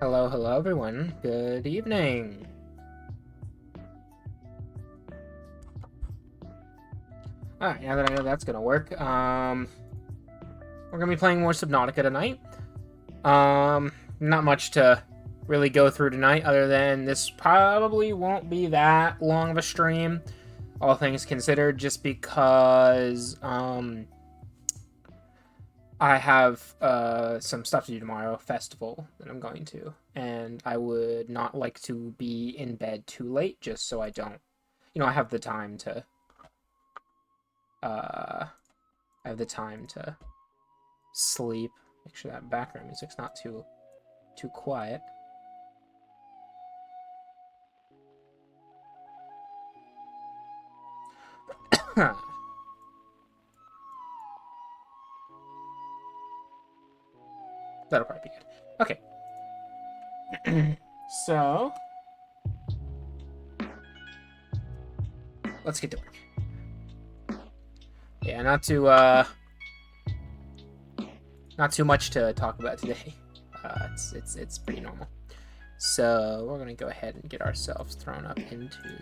Hello, hello everyone. Good evening. Alright, now that I know that's gonna work, we're gonna be playing more Subnautica tonight. Not much to really go through tonight, other than this probably won't be that long of a stream, all things considered, just because, I have some stuff to do tomorrow, a festival that I'm going to, and I would not like to be in bed too late, just so I don't, I have the time to, sleep. Make sure that background music's not too quiet. That'll probably be good. Okay. So, let's get to work. Yeah, not too much to talk about today. It's pretty normal. So we're gonna go ahead and get ourselves thrown up into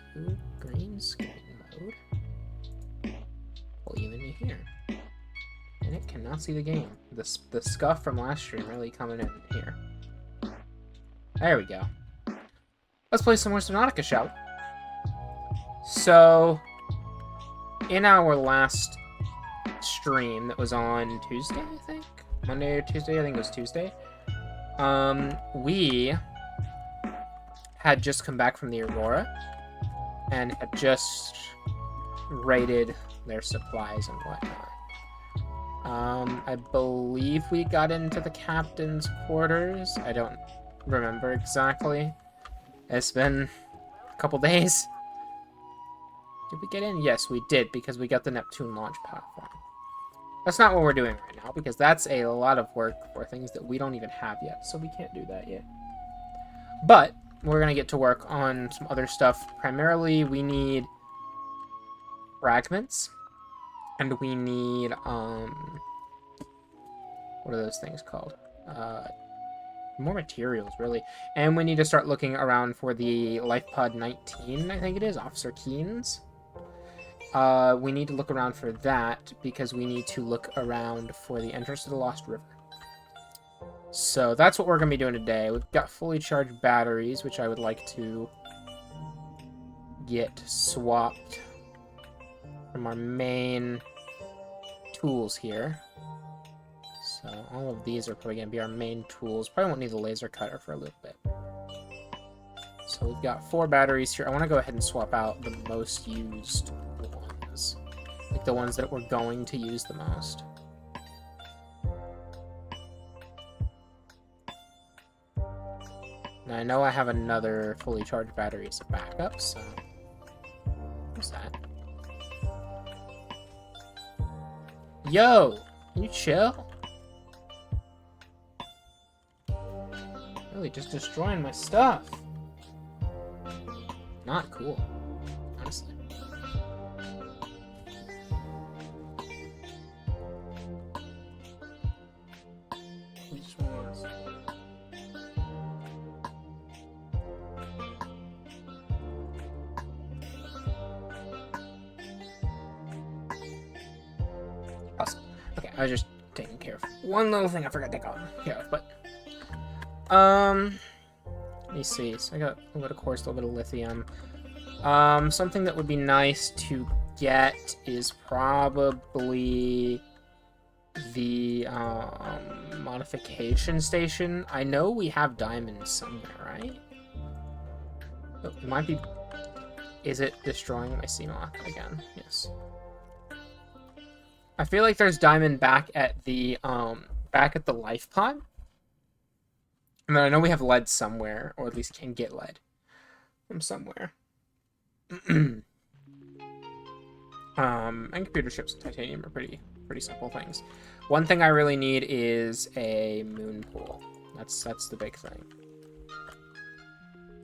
green screen mode. Pull you into here. And it cannot see the game. The scuff from last stream really coming in here. There we go. Let's play some more Subnautica, shall we? So, in our last stream that was on Tuesday, I think? Monday or Tuesday? I think it was Tuesday. We had just come back from the Aurora and had just raided their supplies and whatnot. I believe we got into the captain's quarters. I don't remember exactly. It's been a couple days. Did we get in? Yes, we did, because we got the Neptune launch platform. That's not what we're doing right now, because that's a lot of work for things that we don't even have yet, so we can't do that yet. But we're going to get to work on some other stuff. Primarily, we need fragments. And we need, what are those things called? More materials, really. And we need to start looking around for the LifePod 19, I think it is, Officer Keen's. We need to look around for that, because we need to look around for the entrance to the Lost River. So that's what we're going to be doing today. We've got fully charged batteries, which I would like to get swapped from our main tools here. So all of these are probably going to be our main tools. Probably won't need the laser cutter for a little bit. So we've got 4 batteries here. I want to go ahead and swap out the most used ones. Like the ones that we're going to use the most. Now I know I have another fully charged battery as a backup, so what's that? Yo! Can you chill? Really just destroying my stuff. Not cool, honestly. Awesome. Okay, I was just taking care of one little thing I forgot to take care of, but let me see. So I got a little bit of quartz, a little bit of lithium. Something that would be nice to get is probably the modification station. I know we have diamonds somewhere, right? Oh, it might be. Is it destroying my CMOC again? Yes. I feel like there's diamond back at the life pod. And then I know we have lead somewhere, or at least can get lead from somewhere. And computer chips and titanium are pretty simple things. One thing I really need is a moon pool. That's the big thing.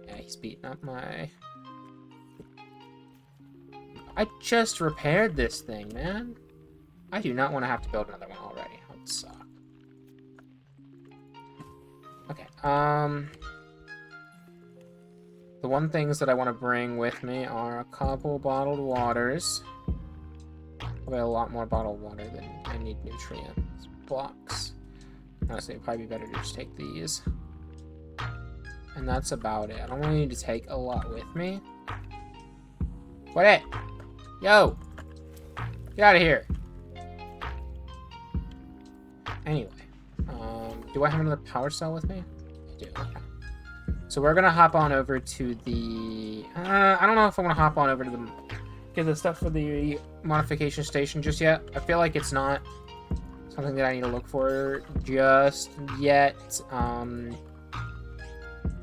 Yeah, he's beating up my... I just repaired this thing, man. I do not want to have to build another one already. That would suck. Okay, the one things that I want to bring with me are a couple bottled waters. Probably a lot more bottled water than I need nutrients blocks. Honestly, it'd probably be better to just take these. And that's about it. I don't really need to take a lot with me. What it? Yo! Get out of here! Anyway. Do I have another power cell with me? I do, okay. So we're gonna hop on over to the... I don't know if I want to hop on over to the... get the stuff for the modification station just yet. I feel like it's not something that I need to look for just yet.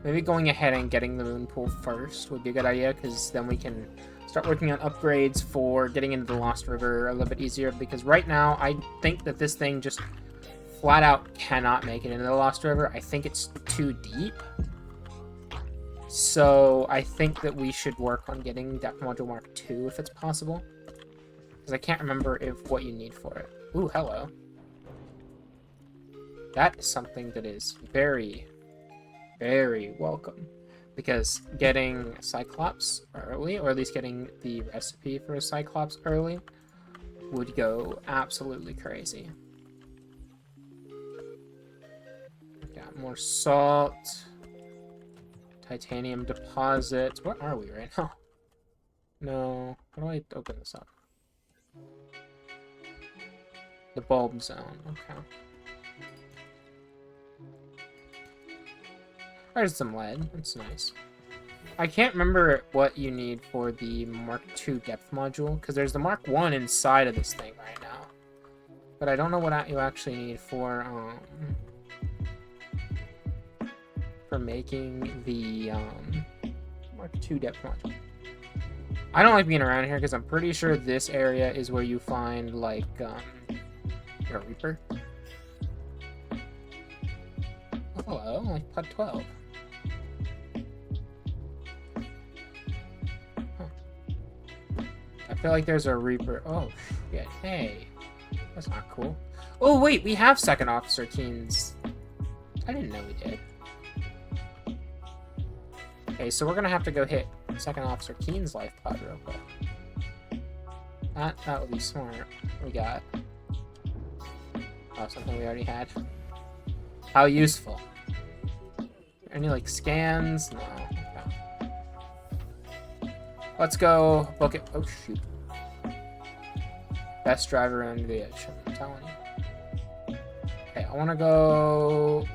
Maybe going ahead and getting the moon pool first would be a good idea, because then we can start working on upgrades for getting into the Lost River a little bit easier, because right now I think that this thing just flat out cannot make it into the Lost River. I think it's too deep. So I think that we should work on getting Depth Module Mark II if it's possible. Because I can't remember what you need for it. Ooh, hello. That is something that is very, very welcome. Because getting Cyclops early, or at least getting the recipe for a Cyclops early, would go absolutely crazy. Got more salt. Titanium deposits. Where are we right now? No. How do I open this up? The bulb zone. Okay. There's some lead. That's nice. I can't remember what you need for the Mark II depth module, because there's the Mark I inside of this thing right now. But I don't know what you actually need for making the Mark II depth module. I don't like being around here because I'm pretty sure this area is where you find like a Reaper. Oh, hello, like Pod 12. Huh. I feel like there's a Reaper. Oh shit! Hey, that's not cool. Oh wait, we have Second Officer Keen's. I didn't know we did. Okay, so we're gonna have to go hit Second Officer Keen's life pod real quick. That would be smart. What we got? Oh, something we already had. How useful. Any like scans? No. Okay. Let's go book it. Oh shoot. Best driver under the edge, I'm telling you. Okay, I wanna go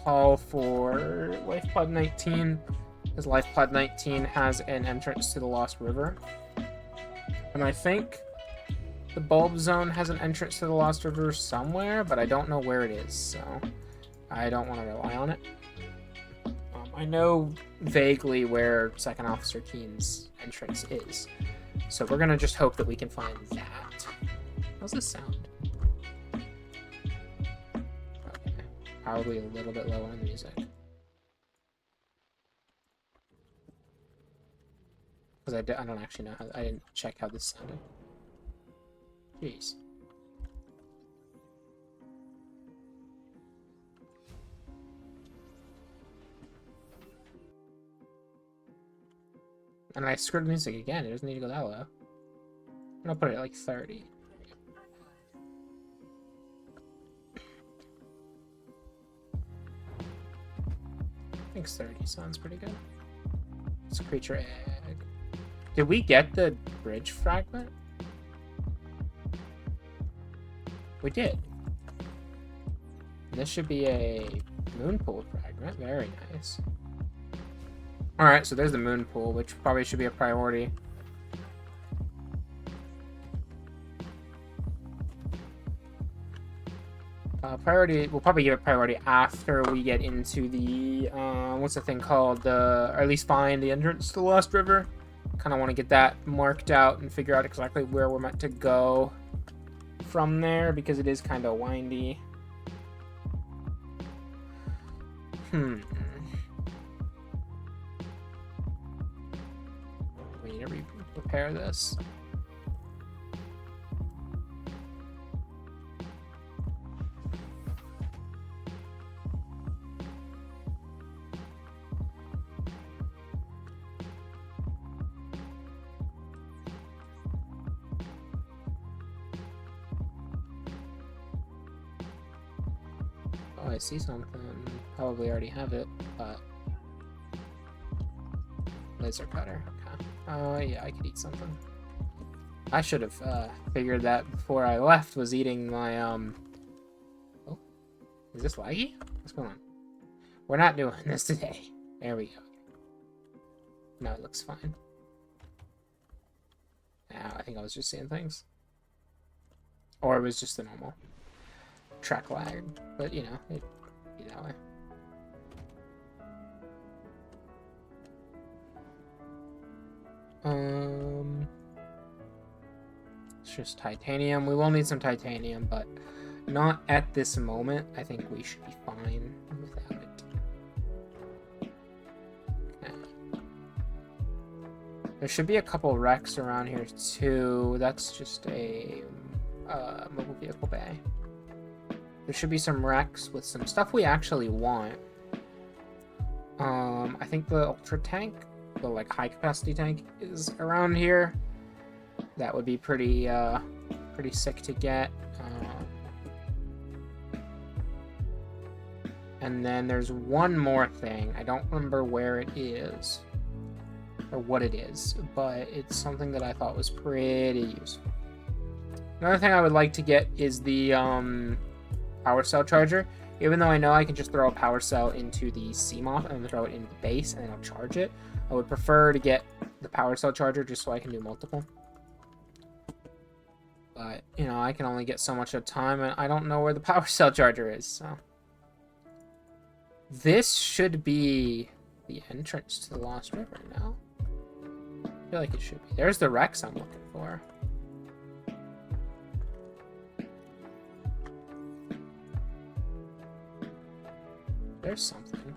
call for Life Pod 19, because Life Pod 19 has an entrance to the Lost River. And I think the Bulb Zone has an entrance to the Lost River somewhere, but I don't know where it is, so I don't want to rely on it. I know vaguely where Second Officer Keen's entrance is, so we're going to just hope that we can find that. How's this sound? Probably a little bit lower in the music. Because I don't actually know how... I didn't check how this sounded. Jeez. And I screwed the music again. It doesn't need to go that low. I'm gonna put it at like 30. I think 30 sounds pretty good. It's a creature egg. Did we get the bridge fragment? We did. This should be a moon pool fragment. Very nice. Alright, so there's the moon pool, which probably should be a priority. Priority, we'll probably give it priority after we get into the, what's the thing called? Or at least find the entrance to the Lost River. Kind of want to get that marked out and figure out exactly where we're meant to go from there, because it is kind of windy. We need to repair this. Oh, I see something. Probably already have it, but... Laser cutter. Okay. Oh, yeah, I could eat something. I should have figured that before I left, was eating my, Oh. Is this laggy? What's going on? We're not doing this today. There we go. No, it looks fine. Now, I think I was just seeing things. Or it was just the normal track lag. But, you know, it'd be that way. It's just titanium. We will need some titanium, but not at this moment. I think we should be fine without it. Okay. There should be a couple wrecks around here too. That's just a mobile vehicle bay. There should be some wrecks with some stuff we actually want. I think the ultra tank, the like high capacity tank, is around here. That would be pretty sick to get. And then there's one more thing. I don't remember where it is or what it is, but it's something that I thought was pretty useful. Another thing I would like to get is the power cell charger. Even though I know I can just throw a power cell into the CMOS and throw it into the base and then I'll charge it, I would prefer to get the power cell charger just so I can do multiple. But, you know, I can only get so much at a time, and I don't know where the power cell charger is, so... This should be the entrance to the Lost River now. I feel like it should be. There's the Rex I'm looking for. There's something.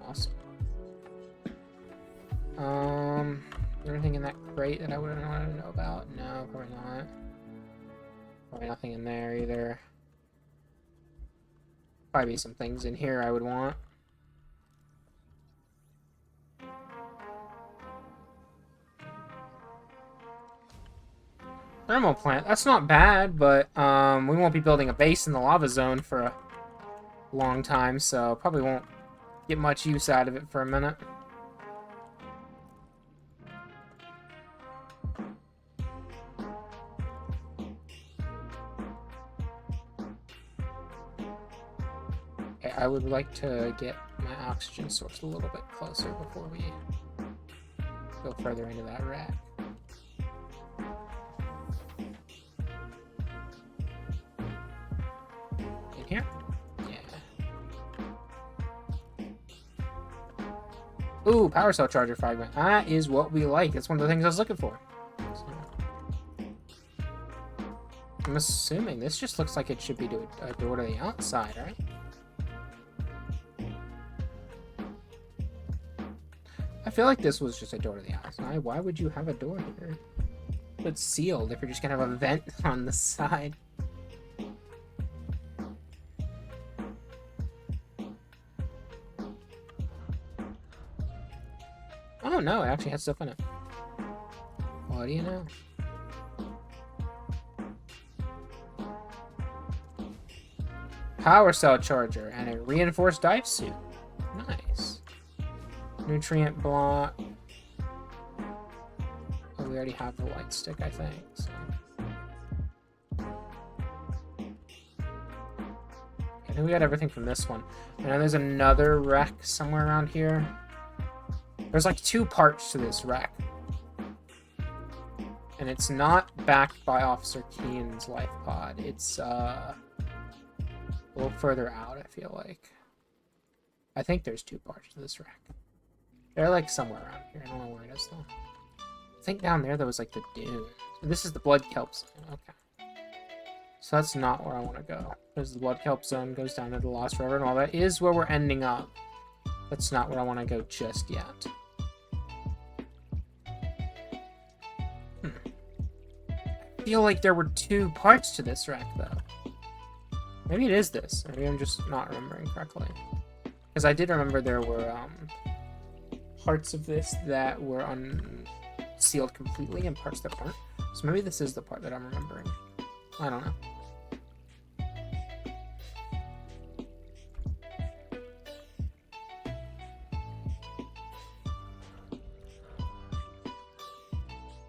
Awesome. Is there anything in that crate that I wouldn't want to know about? No, probably not. Probably nothing in there either. Probably some things in here I would want. Thermal plant. That's not bad, but we won't be building a base in the lava zone for a long time, so probably won't get much use out of it for a minute. Okay, I would like to get my oxygen source a little bit closer before we go further into that rack. Here? Yeah. Ooh, power cell charger fragment. That is what we like. That's one of the things I was looking for. So, I'm assuming this just looks like it should be a door to the outside, right? I feel like this was just a door to the outside. Why would you have a door here? It's sealed if you're just gonna have a vent on the side. Oh no, it actually has stuff in it. What do you know? Power cell charger and a reinforced dive suit. Nice. Nutrient block. Oh, we already have the light stick, I think. So. I think we got everything from this one. And then there's another wreck somewhere around here. There's like two parts to this wreck. And it's not backed by Officer Keen's life pod. It's a little further out, I feel like. I think there's two parts to this wreck. They're like somewhere around here. I don't know where it is though. I think down there was like the dune. This is the blood kelp zone. Okay. So that's not where I want to go. There's the blood kelp zone, goes down to the Lost River and all that is where we're ending up. That's not where I want to go just yet. I feel like there were two parts to this wreck, though. Maybe it is this. Maybe I'm just not remembering correctly. Because I did remember there were parts of this that were unsealed completely and parts that weren't. So maybe this is the part that I'm remembering. I don't know.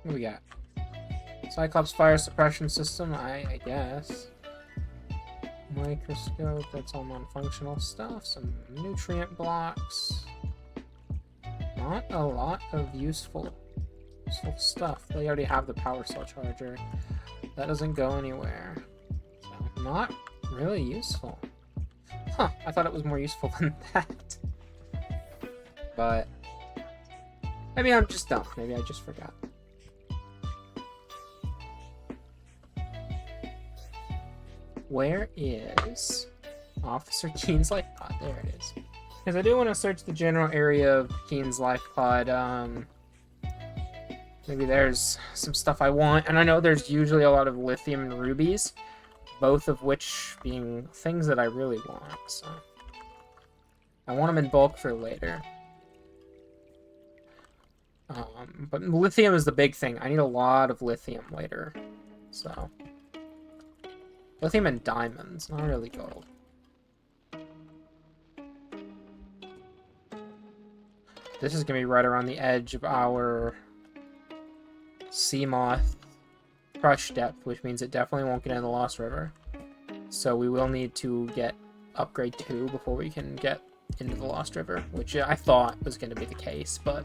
What do we got? Cyclops fire suppression system, I guess. Microscope, that's all non-functional stuff. Some nutrient blocks. Not a lot of useful stuff. They already have the power cell charger. That doesn't go anywhere. So, not really useful. Huh, I thought it was more useful than that. But maybe I'm just dumb. Maybe I just forgot. Where is Officer Keen's life pod? There it is. Because I do want to search the general area of Keen's life pod. Maybe there's some stuff I want. And I know there's usually a lot of lithium and rubies, both of which being things that I really want. So I want them in bulk for later. But lithium is the big thing. I need a lot of lithium later. So lithium and diamonds, not really gold. This is gonna be right around the edge of our sea moth crush depth, which means it definitely won't get in the Lost River. So we will need to get upgrade 2 before we can get into the Lost River, which I thought was going to be the case, but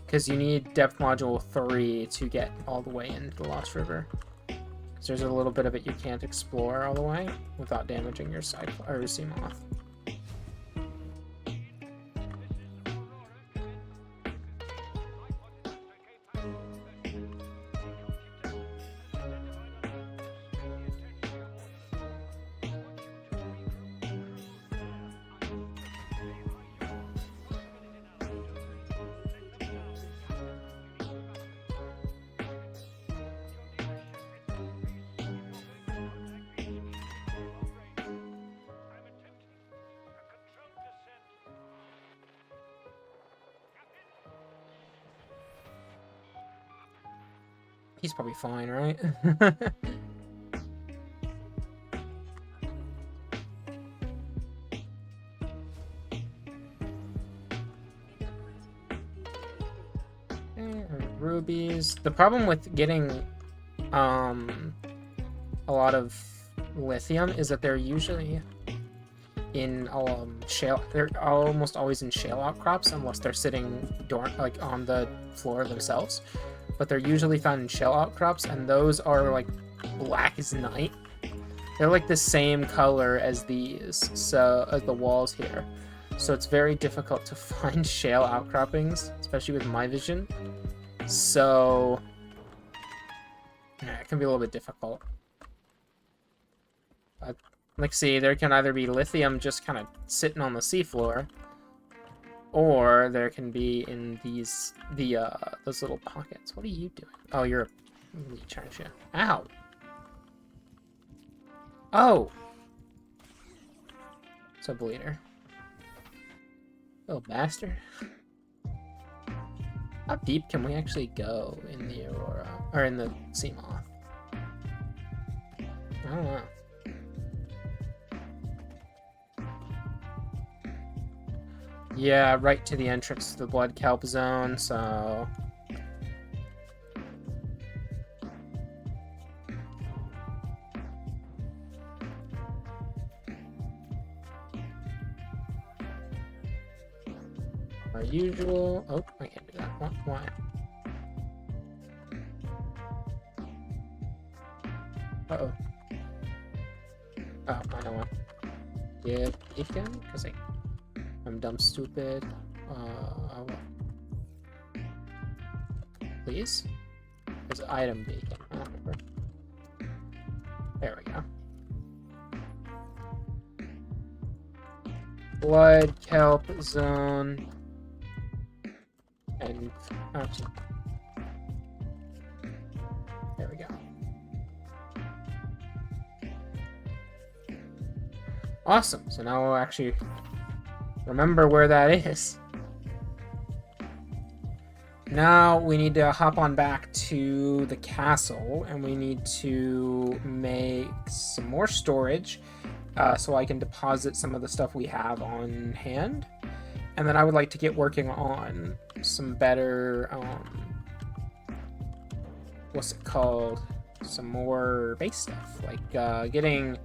because you need depth module 3 to get all the way into the Lost River. Because there's a little bit of it you can't explore all the way without damaging your sea moth. He's probably fine, right? Rubies. The problem with getting a lot of lithium is that they're usually in shale. They're almost always in shale outcrops unless they're sitting like on the floor themselves. But they're usually found in shell outcrops, and those are like black as night. They're like the same color as these, so as the walls here. So it's very difficult to find shale outcroppings, especially with my vision. So yeah, it can be a little bit difficult. But like, see, there can either be lithium just kind of sitting on the seafloor, or there can be in these those little pockets. What are you doing? Oh, you're a leech, aren't you? Ow! Oh! It's a bleeder. Little bastard. How deep can we actually go in the Aurora? Or in the sea moth? I don't know. Yeah, right to the entrance to the blood kelp zone, so our usual. Oh, I can't do that. Why? Uh-oh. Oh, I know what. Yeah, beacon? Because I'm dumb stupid. Please? There's an item beacon. I don't remember. There we go. Blood, kelp, zone, and actually, there we go. Awesome. So now we'll actually remember where that is. Now we need to hop on back to the castle, and we need to make some more storage so I can deposit some of the stuff we have on hand. And then I would like to get working on some better, what's it called? Some more base stuff. Like getting,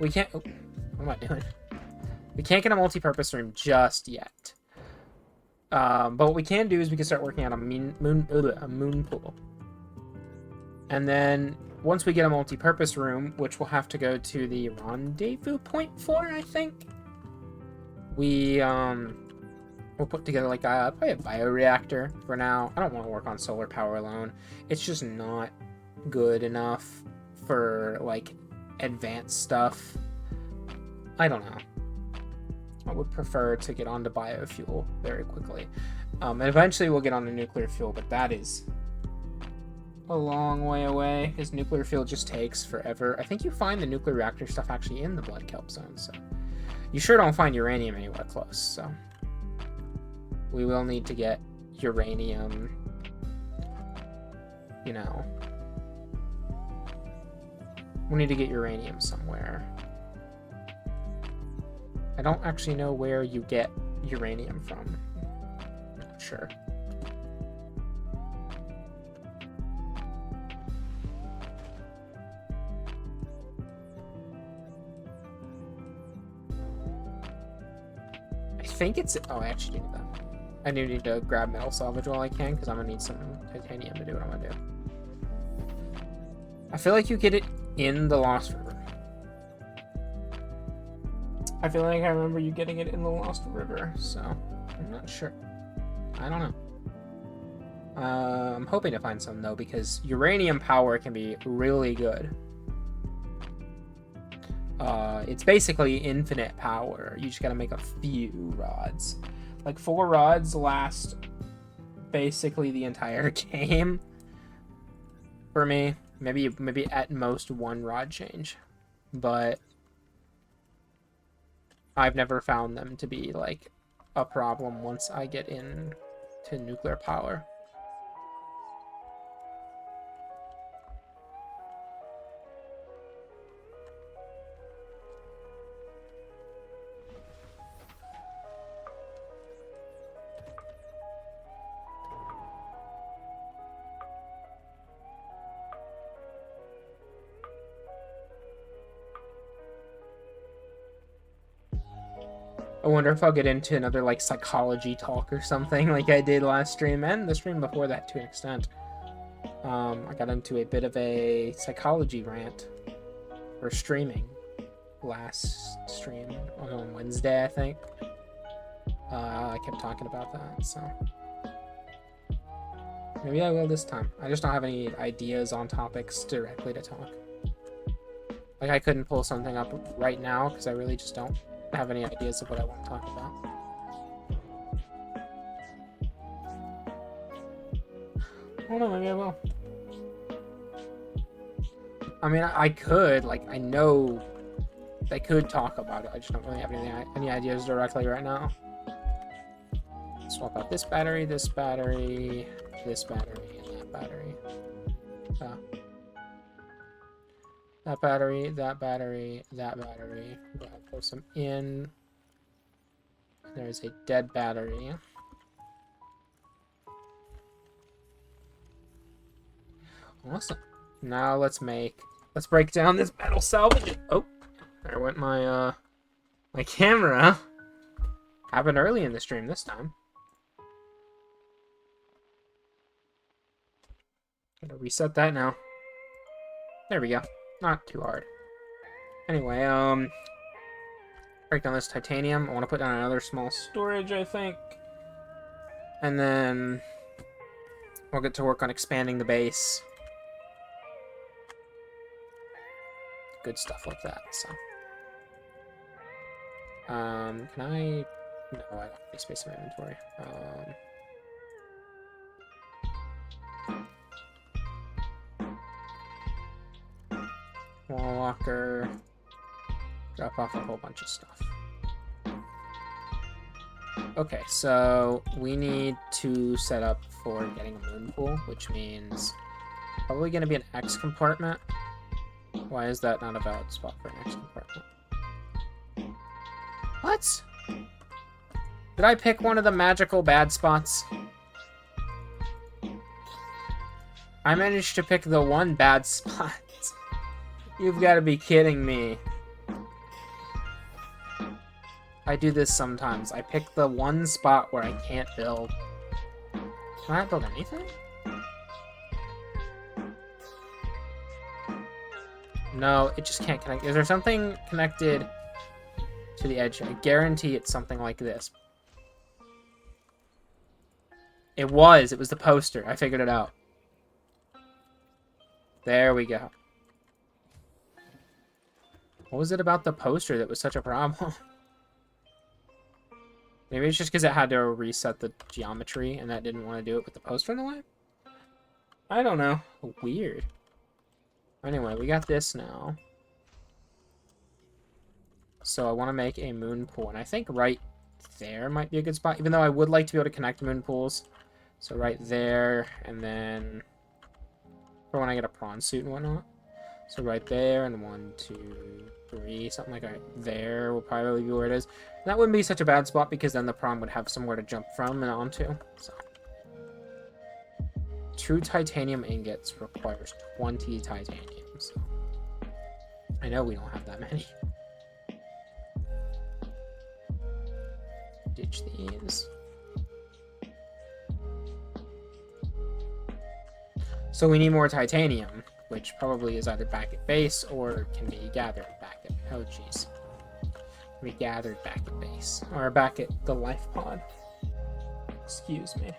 we can't, oh, what am I doing? We can't get a multi-purpose room just yet. But what we can do is we can start working on a moon pool. And then once we get a multi-purpose room, which we'll have to go to the rendezvous point for, I think, we'll put together like probably a bioreactor for now. I don't want to work on solar power alone. It's just not good enough for like advanced stuff. I don't know. I would prefer to get onto biofuel very quickly. And eventually we'll get onto nuclear fuel, but that is a long way away because nuclear fuel just takes forever. I think you find the nuclear reactor stuff actually in the blood kelp zone, so you sure don't find uranium anywhere close, so we will need to get uranium, you know. We need to get uranium somewhere. I don't actually know where you get uranium from. I'm not sure. I think it's... Oh, I actually do need that. I do need to grab metal salvage while I can, because I'm going to need some titanium to do what I'm going to do. I feel like you get it in the Lost River. I feel like I remember you getting it in the Lost River, so I'm not sure. I don't know. I'm hoping to find some, though, because uranium power can be really good. It's basically infinite power. You just gotta make a few rods. Like 4 rods last basically the entire game for me. Maybe at most 1 rod change, but I've never found them to be like a problem once I get into nuclear power. I wonder if I'll get into another like psychology talk or something like I did last stream and the stream before that to an extent. I got into a bit of a psychology rant for streaming last stream on Wednesday, I think. I kept talking about that, so maybe I will this time. I just don't have any ideas on topics directly to talk. Like I couldn't pull something up right now because I really just don't have any ideas of what I want to talk about. I don't know, maybe I will. I mean, I could, like, I know they could talk about it. I just don't really have any ideas directly right now. Swap out this battery, this battery, this battery, and that battery. That battery, that battery, that battery. We'll put some in. There's a dead battery. Awesome. Now let's break down this metal salvage. Oh, there went my my camera. Happened early in the stream this time. Gotta reset that now. There we go. Not too hard. Anyway, break down this titanium. I want to put down another small storage, I think. And then we'll get to work on expanding the base. Good stuff like that, so. Can I... No, I don't have any space in my inventory. Wall walker. Drop off a whole bunch of stuff. Okay, so we need to set up for getting a moon pool, which means probably going to be an X compartment. Why is that not a valid spot for an X compartment? What? Did I pick one of the magical bad spots? I managed to pick the one bad spot. You've got to be kidding me. I do this sometimes. I pick the one spot where I can't build. Can I not build anything? No, it just can't connect. Is there something connected to the edge? I guarantee it's something like this. It was the poster. I figured it out. There we go. What was it about the poster that was such a problem? Maybe it's just because it had to reset the geometry and that didn't want to do it with the poster in the way? I don't know. Weird. Anyway, we got this now. So I want to make a moon pool. And I think right there might be a good spot. Even though I would like to be able to connect moon pools. So right there. And then for when I get a prawn suit and whatnot. So right there, and 1, 2, 3, something like right there will probably be where it is. And that wouldn't be such a bad spot because then the prawn would have somewhere to jump from and onto. So 2 titanium ingots requires 20 titanium. So I know we don't have that many. Ditch these. So we need more titanium, which probably is either back at base or can be gathered back at... Oh, jeez. Can be gathered back at base. Or back at the life pod. Excuse me.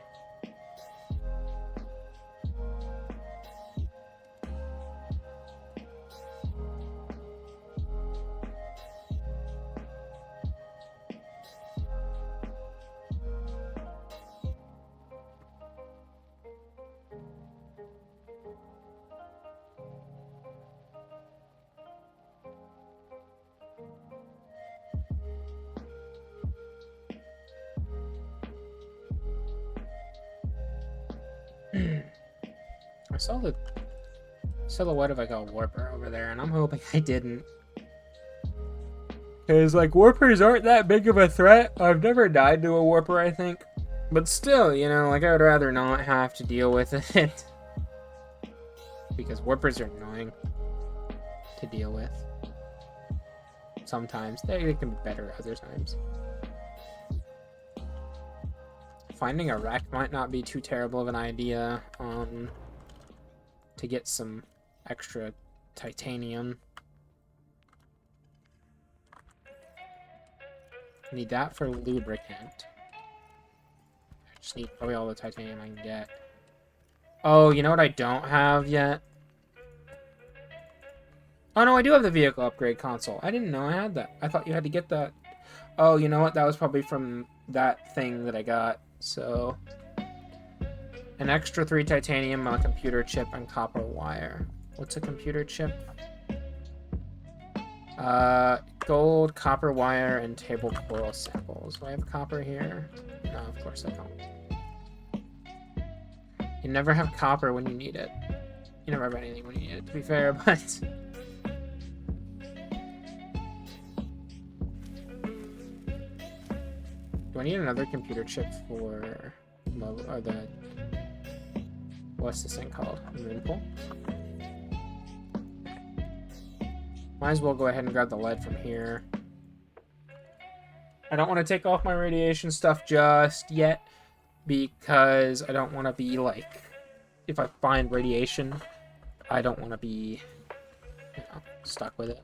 I saw the silhouette of like a warper over there, and I'm hoping I didn't. Because, like, warpers aren't that big of a threat. I've never died to a warper, I think. But still, you know, like, I would rather not have to deal with it. Because warpers are annoying to deal with. Sometimes. They can be better other times. Finding a wreck might not be too terrible of an idea to get some extra titanium. Need that for lubricant. I just need probably all the titanium I can get. Oh, you know what I don't have yet? Oh no, I do have the vehicle upgrade console. I didn't know I had that. I thought you had to get that. Oh, you know what? That was probably from that thing that I got. So, an extra 3 titanium on a computer chip and copper wire. What's a computer chip? Gold, copper wire, and table coral samples. Do I have copper here? No, of course I don't. You never have copper when you need it. You never have anything when you need it, to be fair, but... Do I need another computer chip for or the what's this thing called? Moon pool? Might as well go ahead and grab the lead from here. I don't want to take off my radiation stuff just yet because I don't want to be like, if I find radiation, I don't want to be, you know, stuck with it.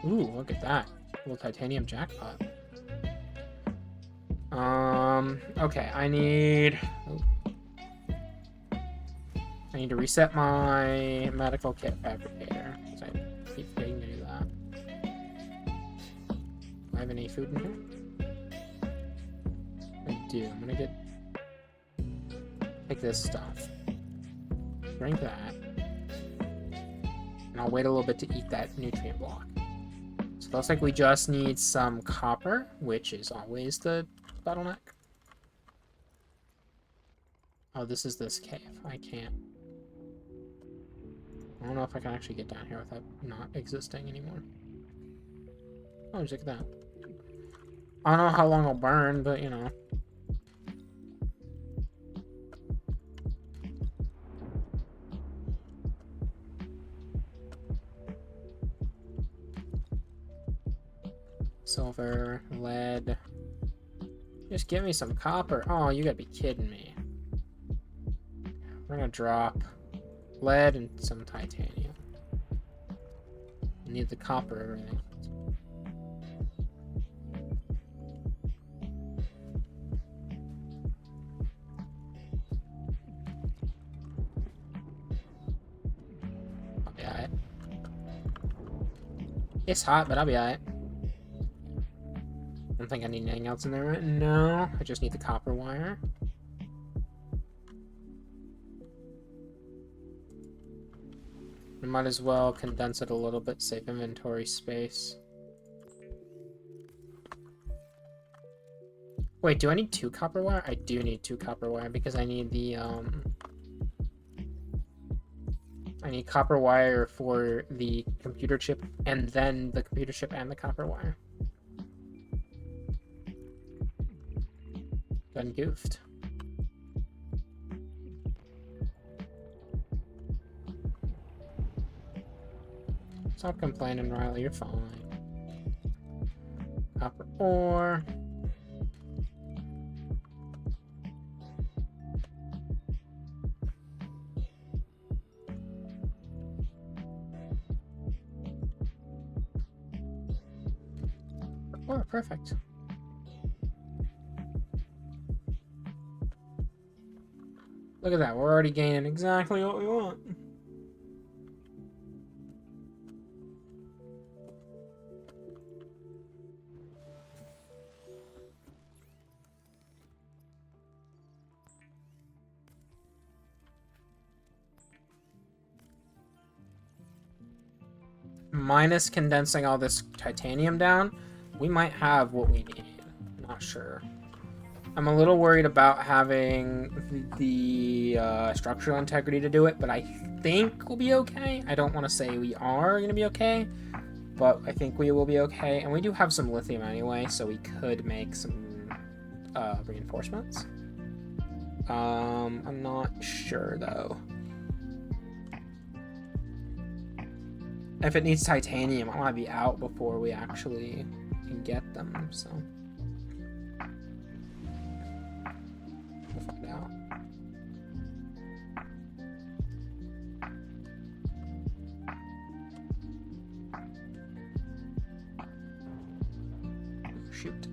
Ooh, look at that. Little titanium jackpot. Okay, I need to reset my medical kit fabricator. So I keep forgetting to do that. Do I have any food in here? do, I'm gonna take this stuff, drink that, and I'll wait a little bit to eat that nutrient block. So it looks like we just need some copper, which is always the bottleneck. Oh, this is this cave. I can't. I don't know if I can actually get down here without not existing anymore. Oh, just look at that. I don't know how long I'll burn, but you know. Silver, lead. Just give me some copper. Oh, you gotta be kidding me. We're gonna drop lead and some titanium. We need the copper, everything. I'll be alright. It's hot, but I'll be alright. I don't think I need anything else in there right now. I just need the copper wire. I might as well condense it a little bit, save inventory space. Wait, do I need 2 copper wire? I do need 2 copper wire because I need the I need copper wire for the computer chip and then the computer chip and the copper wire. Done goofed. Stop complaining, Riley. You're fine. Copper ore. Oh, perfect. Look at that. We're already gaining exactly what we want. Minus condensing all this titanium down, we might have what we need. Not sure. I'm a little worried about having the structural integrity to do it, but I think we'll be okay. I don't want to say we are going to be okay, but I think we will be okay. And we do have some lithium anyway, so we could make some reinforcements. I'm not sure, though. If it needs titanium, I want to be out before we actually can get them, so... We'll find out. Shoot.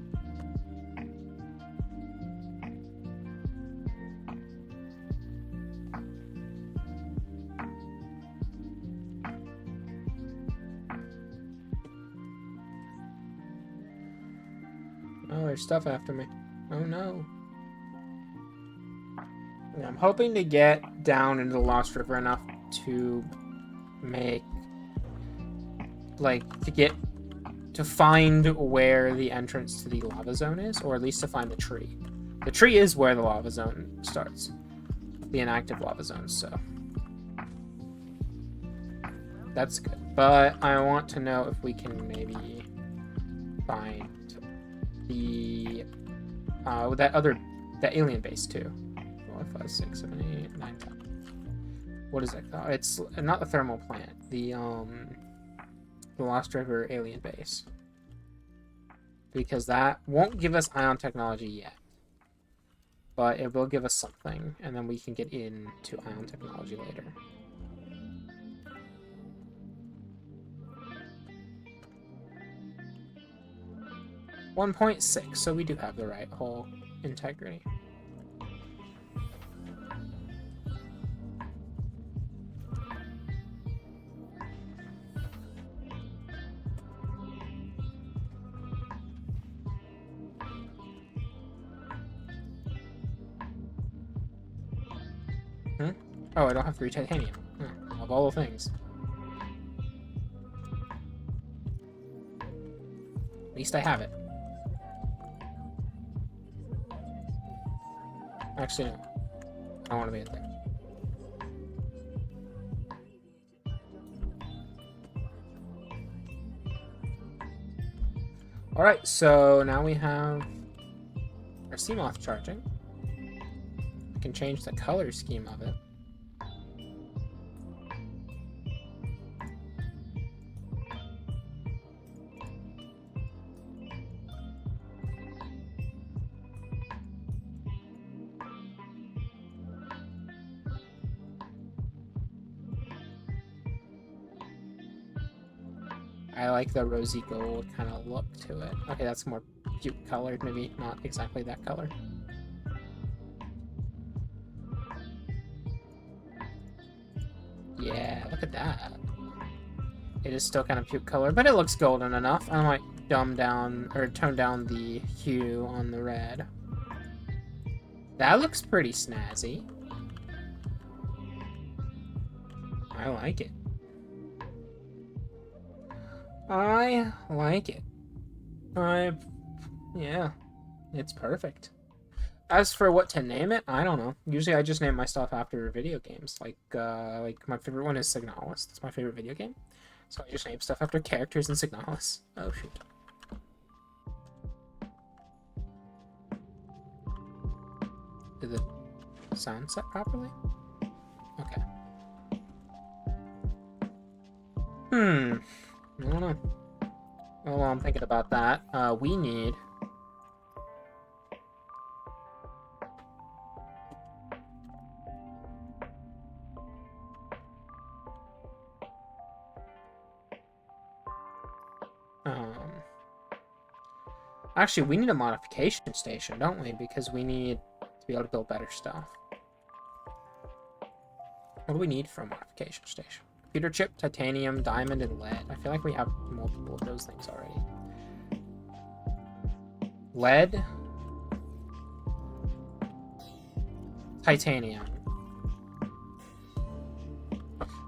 Oh, there's stuff after me. Oh no. I'm hoping to get down into the Lost River enough to make, like, to find where the entrance to the lava zone is, or at least to find the tree. The tree is where the lava zone starts. The inactive lava zone, so. That's good. But I want to know if we can maybe find the, that alien base too. 4, 5, 6, 7, 8, 9, 10. What is it called? It's not the thermal plant. The Lost River alien base. Because that won't give us ion technology yet. But it will give us something, and then we can get into ion technology later. .6, so we do have the right whole integrity. Hmm? Oh, I don't have 3 titanium. Of all the things. At least I have it. Actually, no. I don't want to be in there. Alright, so now we have our Seamoth charging. We can change the color scheme of it. I like the rosy gold kind of look to it. Okay, that's more cute colored, maybe not exactly that color. Yeah, look at that. It is still kind of cute color, but it looks golden enough. I might dumb down or tone down the hue on the red. That looks pretty snazzy. I like it. I like it. Yeah, it's perfect. As for what to name it, I don't know. Usually I just name my stuff after video games. Like my favorite one is Signalis. That's my favorite video game. So I just name stuff after characters in Signalis. Oh, shoot. Did the sound set properly? Okay. I don't know. Well, while I'm thinking about that, we need... Actually, we need a modification station, don't we? Because we need to be able to build better stuff. What do we need for a modification station? Computer chip, titanium, diamond, and lead. I feel like we have multiple of those things already. Lead. Titanium.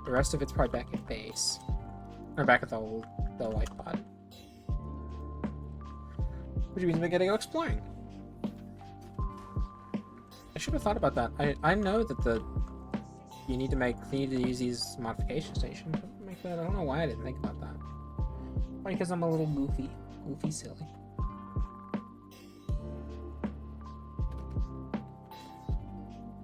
The rest of it's probably back at base. Or back at the life pod. Which means we gotta go exploring. I should have thought about that. I know that you need to use these modification stations. I don't know why I didn't think about that. Probably because I'm a little goofy silly.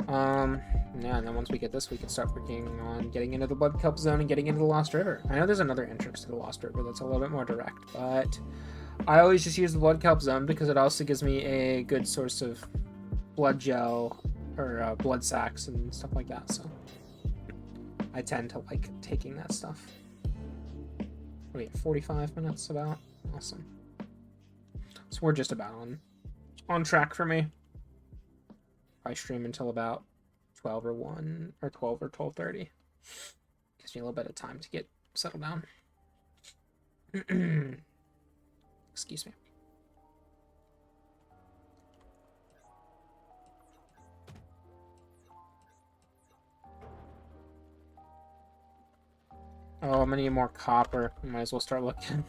Yeah, and then once we get this, we can start working on getting into the Blood Kelp Zone and getting into the Lost River. I know there's another entrance to the Lost River that's a little bit more direct, but I always just use the Blood Kelp Zone because it also gives me a good source of blood gel or blood sacks and stuff like that, so I tend to like taking that stuff. Wait, 45 minutes about? Awesome. So we're just about on track for me. I stream until about 12 or 1 or 12 or 12:30. Gives me a little bit of time to get settled down. Excuse me. Oh, I'm gonna need more copper. I might as well start looking.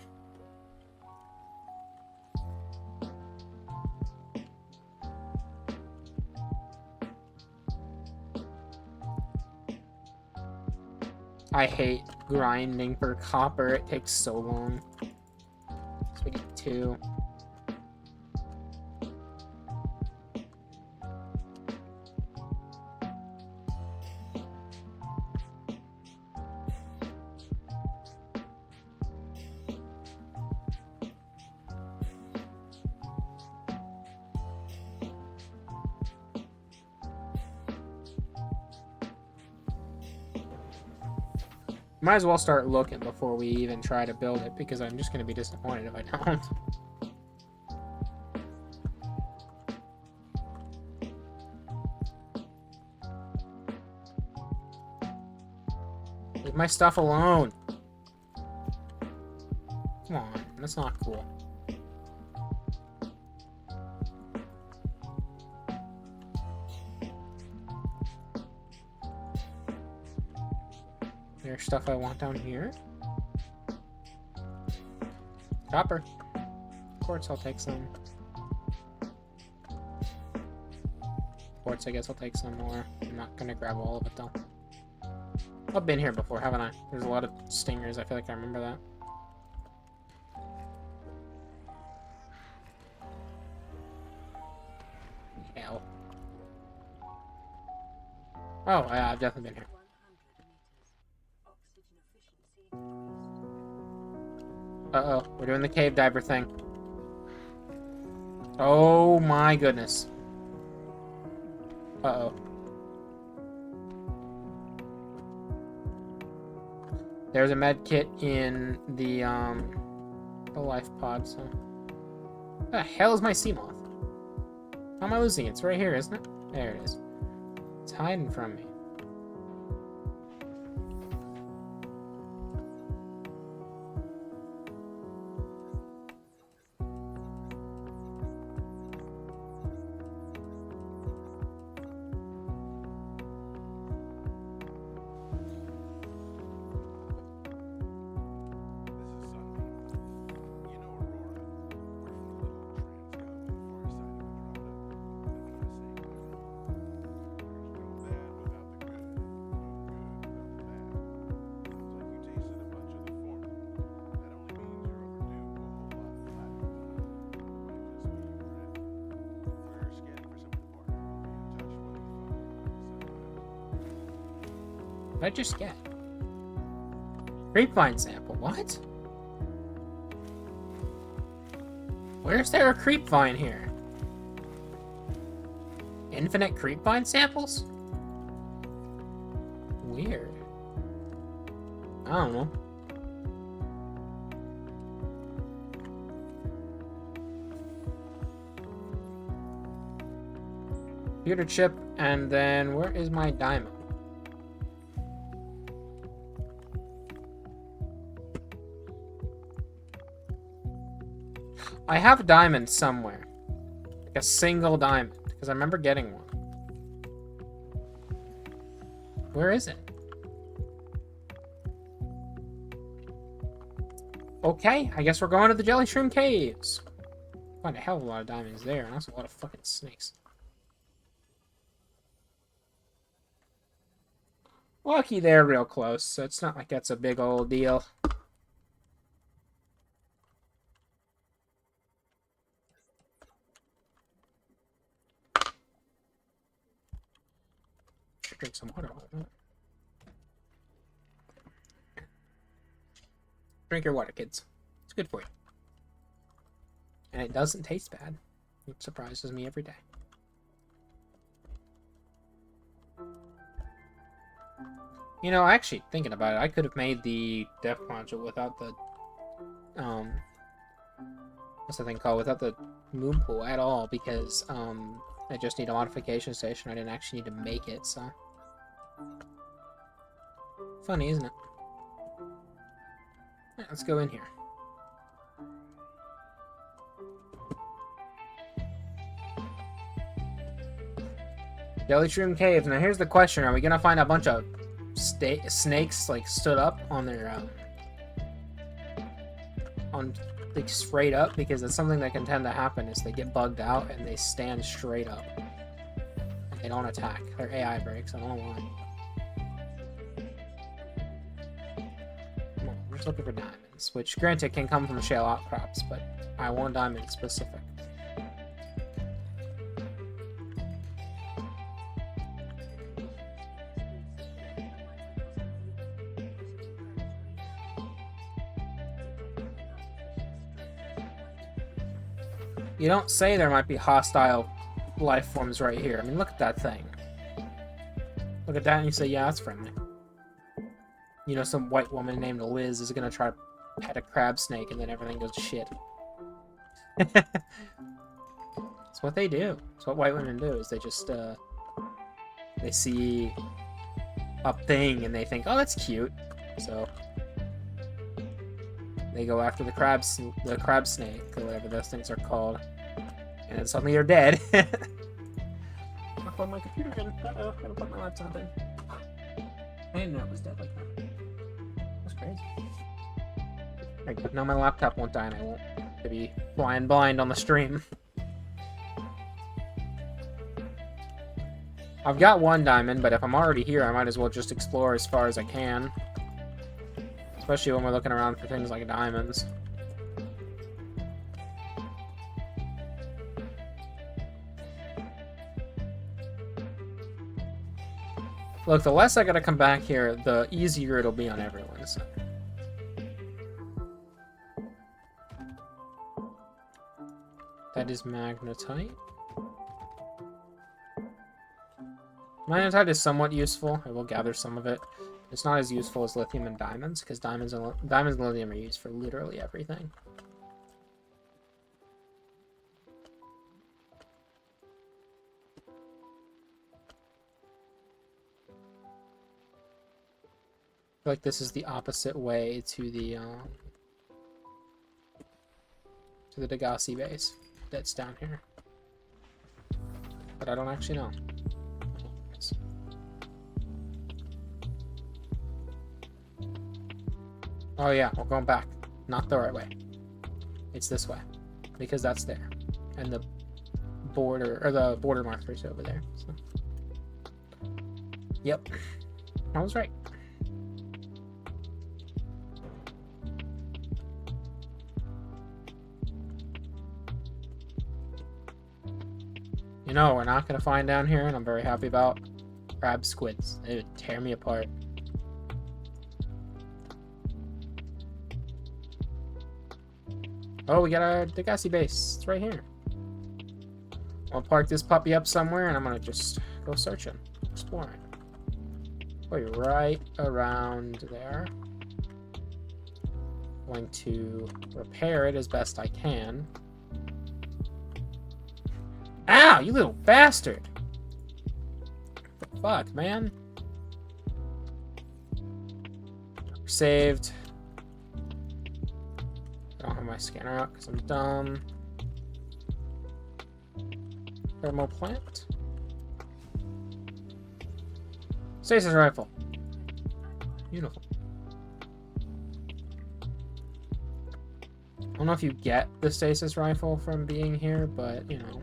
I hate grinding for copper. It takes so long. So we need 2. Might as well start looking before we even try to build it, because I'm just going to be disappointed if I don't. Leave my stuff alone. Come on, that's not cool. There's stuff I want down here. Copper. Quartz, I'll take some. Quartz, I guess I'll take some more. I'm not gonna grab all of it though. I've been here before, haven't I? There's a lot of stingers, I feel like I remember that. Hell. Oh, yeah, I've definitely been here. Uh-oh, we're doing the cave diver thing. Oh my goodness. Uh-oh. There's a med kit in the life pod, so... What the hell is my sea moth? How am I losing it? It's right here, isn't it? There it is. It's hiding from me. What did I just get? Creepvine sample, what? Where's there a creepvine here? Infinite creepvine samples? Weird. I don't know. Computer chip, and then where is my diamond? I have a diamond somewhere. Like a single diamond. Because I remember getting one. Where is it? Okay, I guess we're going to the Jelly Shroom Caves. Find a hell of a lot of diamonds there, and also a lot of fucking snakes. Lucky they're real close, so it's not like that's a big old deal. Drink some water. Drink your water, kids. It's good for you. And it doesn't taste bad. It surprises me every day. You know, actually, thinking about it, I could have made the depth module without the, what's the thing called? Without the moon pool at all, because, I just need a modification station. I didn't actually need to make it, so. Funny, isn't it? Alright, let's go in here. Jelly Shroom Caves. Now here's the question. Are we gonna find a bunch of snakes, like, stood up on their, like, straight up? Because it's something that can tend to happen is they get bugged out and they stand straight up. And they don't attack. Their AI breaks, I don't know why. Come on, we're just looking for diamonds. Which, granted, can come from shale outcrops, but I want diamond specific. You don't say there might be hostile life forms right here. I mean, look at that thing. Look at that and you say, yeah, that's friendly. You know, some white woman named Liz is gonna try to pet a crab snake and then everything goes to shit. That's what they do. That's what white women do, is they just, they see a thing and they think, oh, that's cute. So they go after the crab snake, or whatever those things are called. And then suddenly they're dead. I plugged my computer in. Uh-oh, gotta plug my laptop in. I didn't know it was dead like that. crazy. Right, but now my laptop won't die and I won't have to be flying blind on the stream. I've got 1 diamond, but if I'm already here, I might as well just explore as far as I can. Especially when we're looking around for things like diamonds. Look, the less I gotta come back here, the easier it'll be on everyone. So. That is magnetite. Magnetite is somewhat useful. I will gather some of it. It's not as useful as lithium and diamonds, because diamonds and lithium are used for literally everything. I feel like this is the opposite way to the Degassi base that's down here. But I don't actually know. Oh yeah, we're going back. Not the right way. It's this way. Because that's there. And the border markers over there. So. Yep. I was right. You know, we're not going to find down here, and I'm very happy about crab squids. They would tear me apart. Oh, we got our Degassi base. It's right here. I'll park this puppy up somewhere, and I'm going to just go searching, exploring. Probably right around there. Going to repair it as best I can. Ow, you little bastard! What the fuck, man? Saved. I don't have my scanner out because I'm dumb. Thermal plant. Stasis rifle. Beautiful. I don't know if you get the stasis rifle from being here, but you know.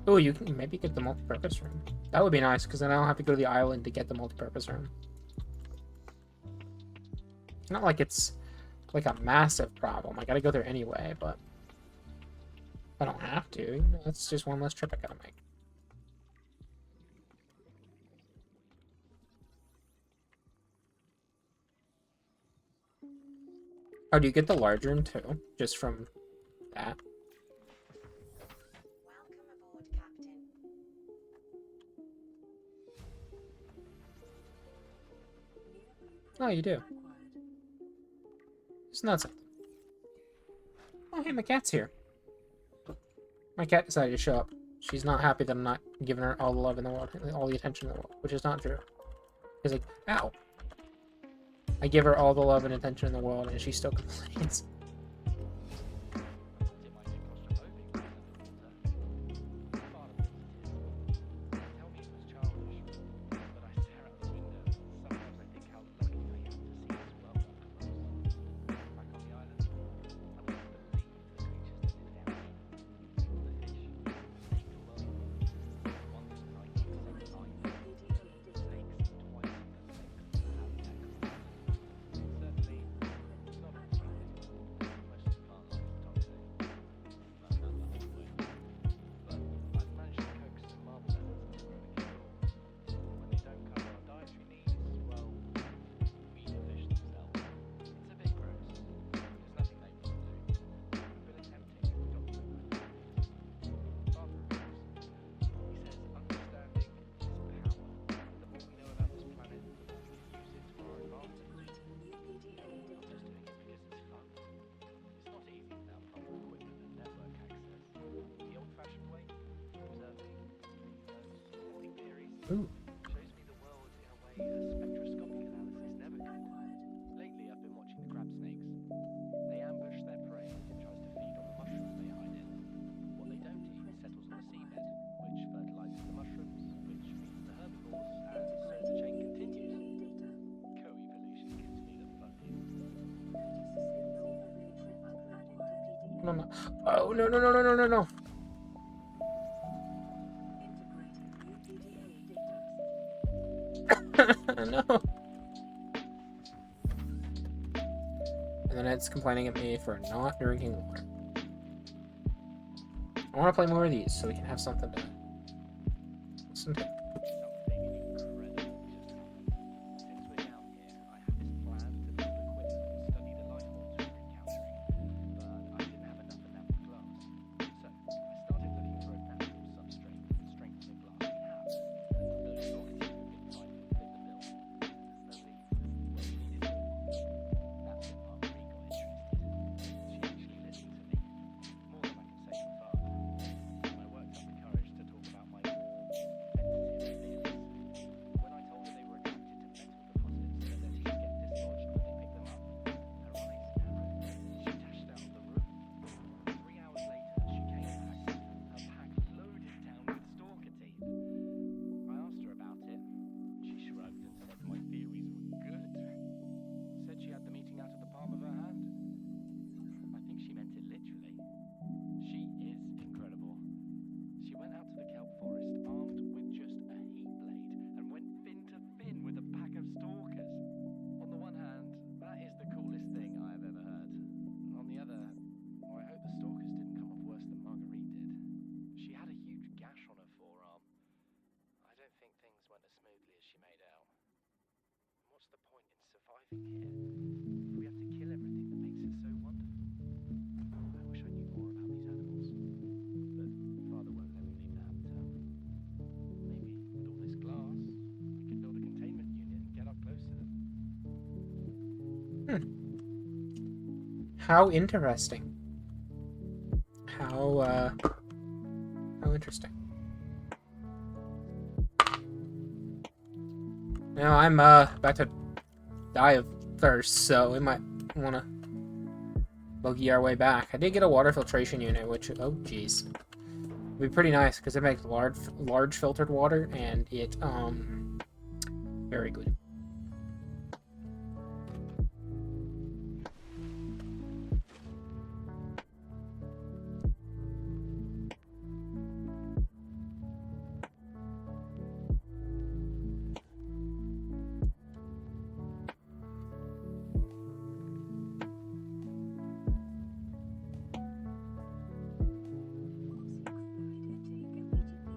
Oh, you can maybe get the multi-purpose room. That would be nice, because then I don't have to go to the island to get the multi-purpose room. It's not like it's like a massive problem. I gotta go there anyway, but I don't have to. You know, that's just one less trip I gotta make. Oh, do you get the large room too? Just from that? Oh, you do. Isn't that something? Oh, hey, my cat's here. My cat decided to show up. She's not happy that I'm not giving her all the love in the world, all the attention in the world, which is not true. She's like, ow. I give her all the love and attention in the world, and she still complains. Ooh. Shows me the world in a way that spectroscopic analysis never could. Lately, I've been watching the crab snakes. They ambush their prey as it tries to feed on the mushrooms they hide in. What they don't eat settles on the seabed, which fertilizes the mushrooms, which feeds the herbivores, and so the chain continues. Co-evolution gives me the funniest no, no. Oh, no, no, no, no, no, no, no. No. And then it's complaining at me for not drinking water. I want to play more of these so we can have something to listen to. Here. We have to kill everything that makes it so wonderful. I wish I knew more about these animals, but Father won't let me leave the habitat. Maybe with all this glass, we could build a containment unit and get up close to them. How interesting. How interesting. Now I'm about to die of thirst, so we might want to bogey our way back. I did get a water filtration unit, which, oh jeez, would be pretty nice because it makes large filtered water, and it very good.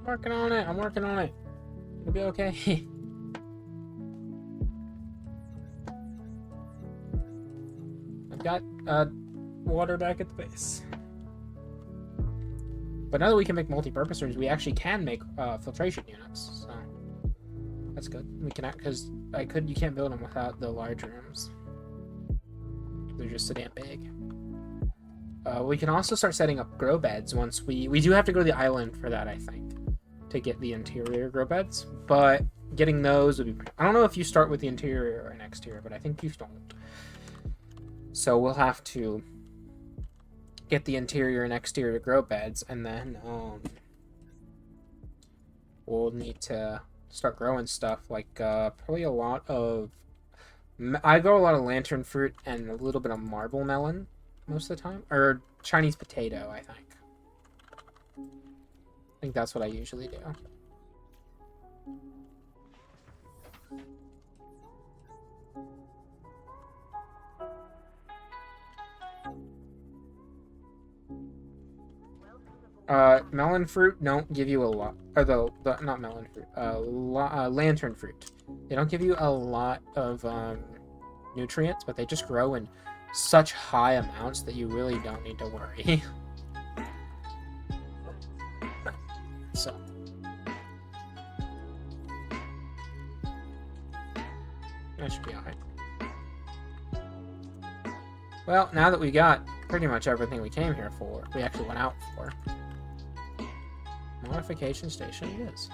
Working on it. I'm working on it. It'll be okay. I've got water back at the base. But now that we can make multi-purpose rooms, we actually can make filtration units. So that's good. We can, because you can't build them without the large rooms. They're just so damn big. We can also start setting up grow beds once we do have to go to the island for that, I think, to get the interior grow beds, but getting those would be... I don't know if you start with the interior or an exterior, but I think you don't. So we'll have to get the interior and exterior grow beds, and then we'll need to start growing stuff like probably a lot of... I grow a lot of lantern fruit and a little bit of marble melon most of the time, or Chinese potato, I think. I think that's what I usually do. Melon fruit don't give you a lot, or not melon fruit, lantern fruit. They don't give you a lot of nutrients, but they just grow in such high amounts that you really don't need to worry. So that should be alright. Well, now that we got pretty much everything we came here for, we actually went out for, modification station it is.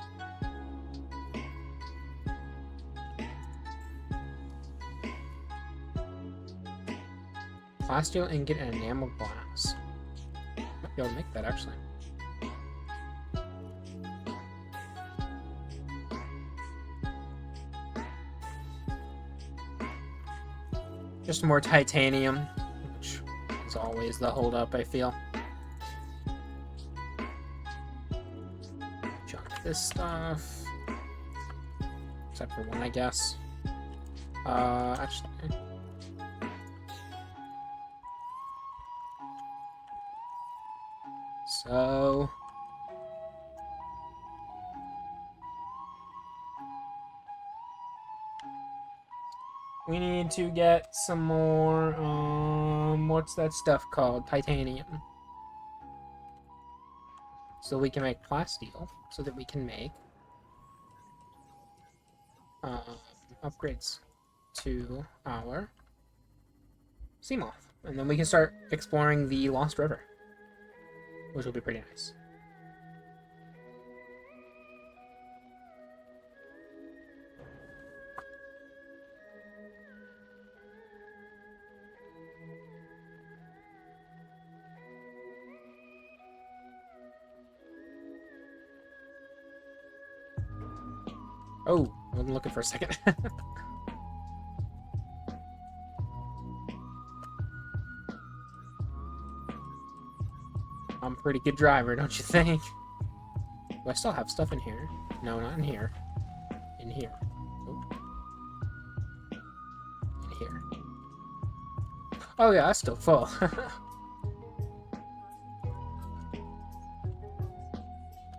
Plasteel ingot and enamel glass. Might be able to make that actually. Just more titanium, which is always the holdup, I feel. this stuff. Except for one, I guess. Actually... So... we need to get some more, what's that stuff called? Titanium. So we can make plasteel, so that we can make, upgrades to our sea moth. And then we can start exploring the Lost River, which will be pretty nice. Oh, I wasn't looking for a second. I'm a pretty good driver, don't you think? Do I still have stuff in here? No, not in here. In here. Oh. In here. Oh yeah, that's still full.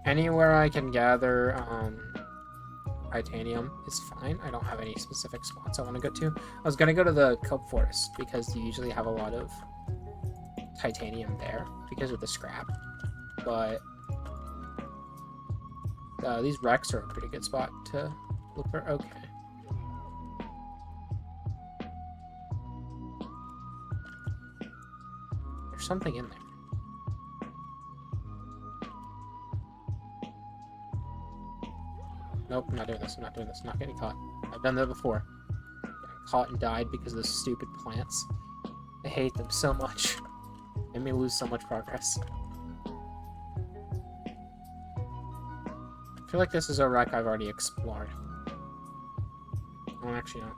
Anywhere I can gather, titanium is fine. I don't have any specific spots I want to go to. I was going to go to the kelp forest because you usually have a lot of titanium there because of the scrap. But these wrecks are a pretty good spot to look for. Okay. There's something in there. Nope, I'm not doing this. I'm not doing this. I'm not getting caught. I've done that before. Getting caught and died because of those stupid plants. I hate them so much. Made me lose so much progress. I feel like this is a wreck I've already explored. Oh, actually, no.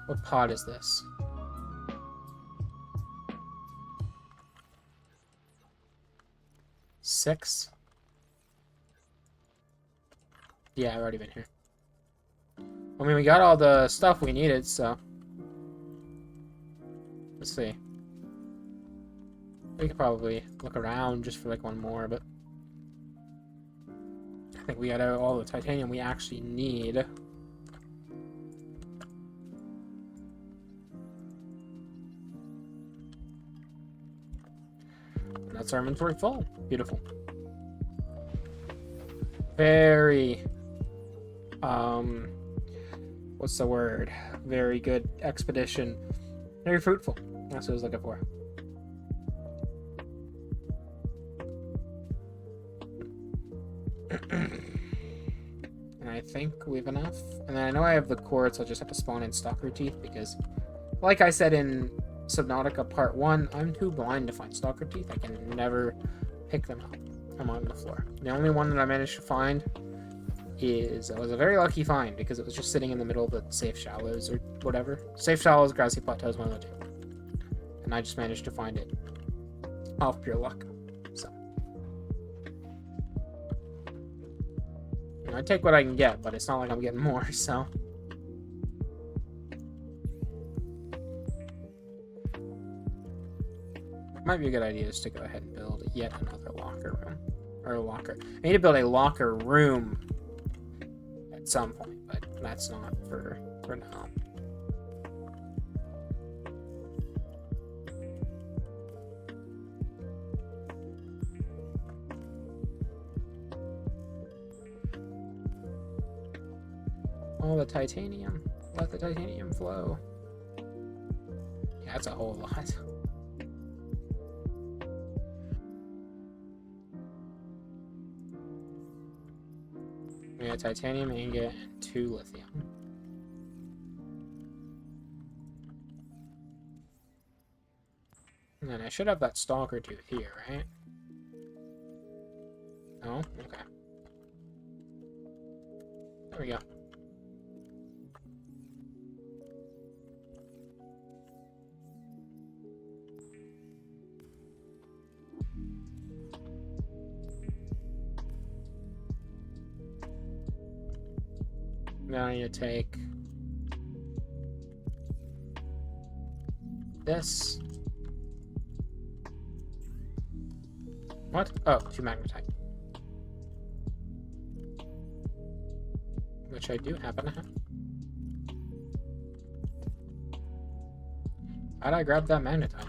What pod is this? Six? Yeah, I've already been here. I mean, we got all the stuff we needed, so... Let's see. We could probably look around just for like one more, but... I think we got all the titanium we actually need. And that's our inventory full. Beautiful. Very... what's the word? Very good expedition. Very fruitful. That's what I was looking for. And I think we have enough. And then I know I have the quartz. I'll just have to spawn in stalker teeth because, like I said in Subnautica Part 1, I'm too blind to find stalker teeth. I can never pick them up. I'm on the floor. The only one that I managed to find is, it was a very lucky find because it was just sitting in the middle of the safe shallows or whatever. Safe shallows, grassy plateaus, one of the two. And I just managed to find it off pure luck. So, you know, I take what I can get, but it's not like I'm getting more, so. Might be a good idea just to go ahead and build yet another locker room. Or a locker. I need to build a locker room at some point, but that's not for now. All the titanium. Let the titanium flow. Yeah, that's a whole lot. We got titanium, ingot, and 2 lithium. And then I should have that stalker tooth here, right? Oh, okay. There we go. Now I need to take this. What? Oh, 2 magnetite. Which I do happen to have. How'd I grab that magnetite?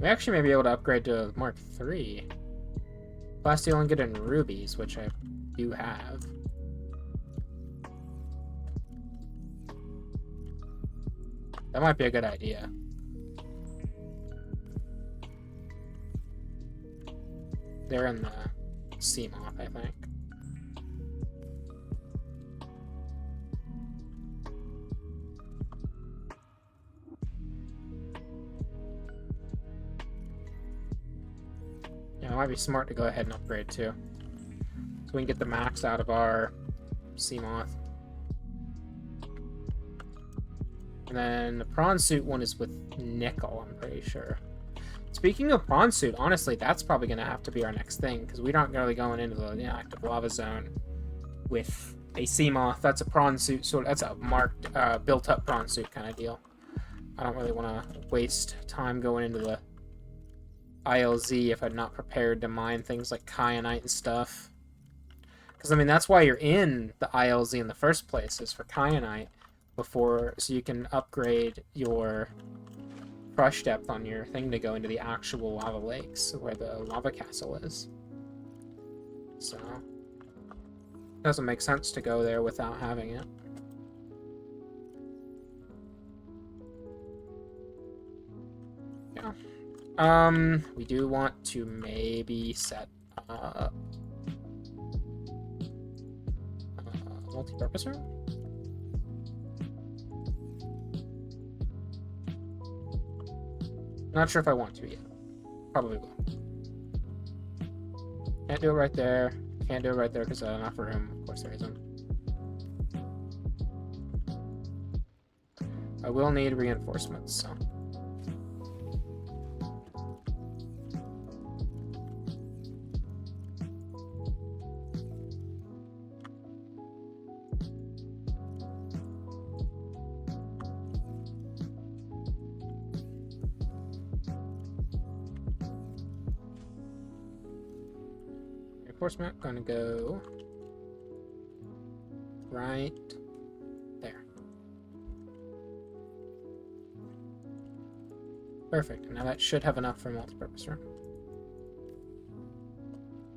We actually may be able to upgrade to Mark III. Plus, you only get in rubies, which I do have. That might be a good idea. They're in the Seamoth, I think. Yeah, it might be smart to go ahead and upgrade too. So we can get the max out of our Seamoth. And then the prawn suit one is with nickel, I'm pretty sure. Speaking of prawn suit, honestly, that's probably going to have to be our next thing, because we're not really going into the active lava zone with a Seamoth. That's a prawn suit, that's a marked, built-up prawn suit kind of deal. I don't really want to waste time going into the ILZ if I'm not prepared to mine things like kyanite and stuff. Because, I mean, that's why you're in the ILZ in the first place, is for kyanite, so you can upgrade your crush depth on your thing to go into the actual lava lakes where the lava castle is. So it doesn't make sense to go there without having it. Yeah. We do want to maybe set up multi-purpose room. Not sure if I want to yet. Probably will. Can't do it right there. Can't do it right there because there's enough room. Of course there isn't. I will need reinforcements, so. Reinforcement gonna go right there. Perfect. Now that should have enough for multi-purpose room.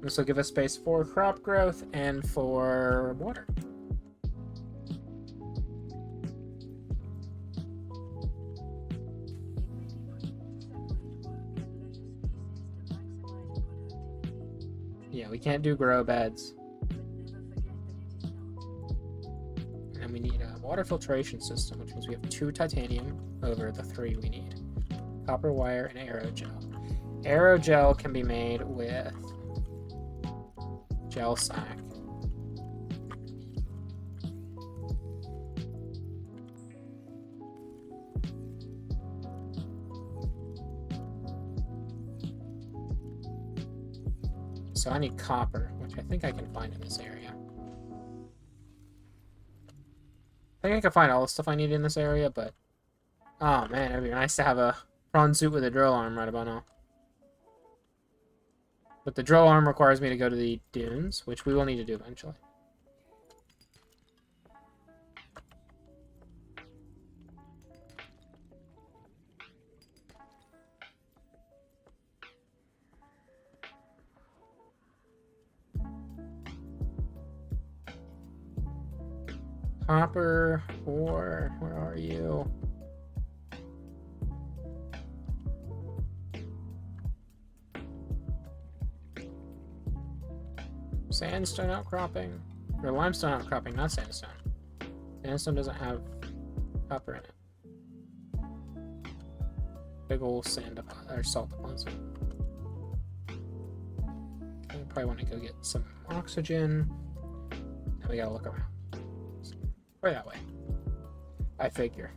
This will give us space for crop growth and for water. Yeah, we can't do grow beds. And we need a water filtration system, which means we have 2 titanium over the 3 we need. Copper wire and aerogel. Aerogel can be made with gel sack. So I need copper, which I think I can find in this area. I think I can find all the stuff I need in this area, but... Oh man, it'd be nice to have a prawn suit with a drill arm right about now. But the drill arm requires me to go to the dunes, which we will need to do eventually. Copper, ore, where are you? Sandstone outcropping, or limestone outcropping, not sandstone. Sandstone doesn't have copper in it. Big old sand deposit, or salt deposit. Okay, we probably want to go get some oxygen. Now we gotta look around. Or that way. I figure.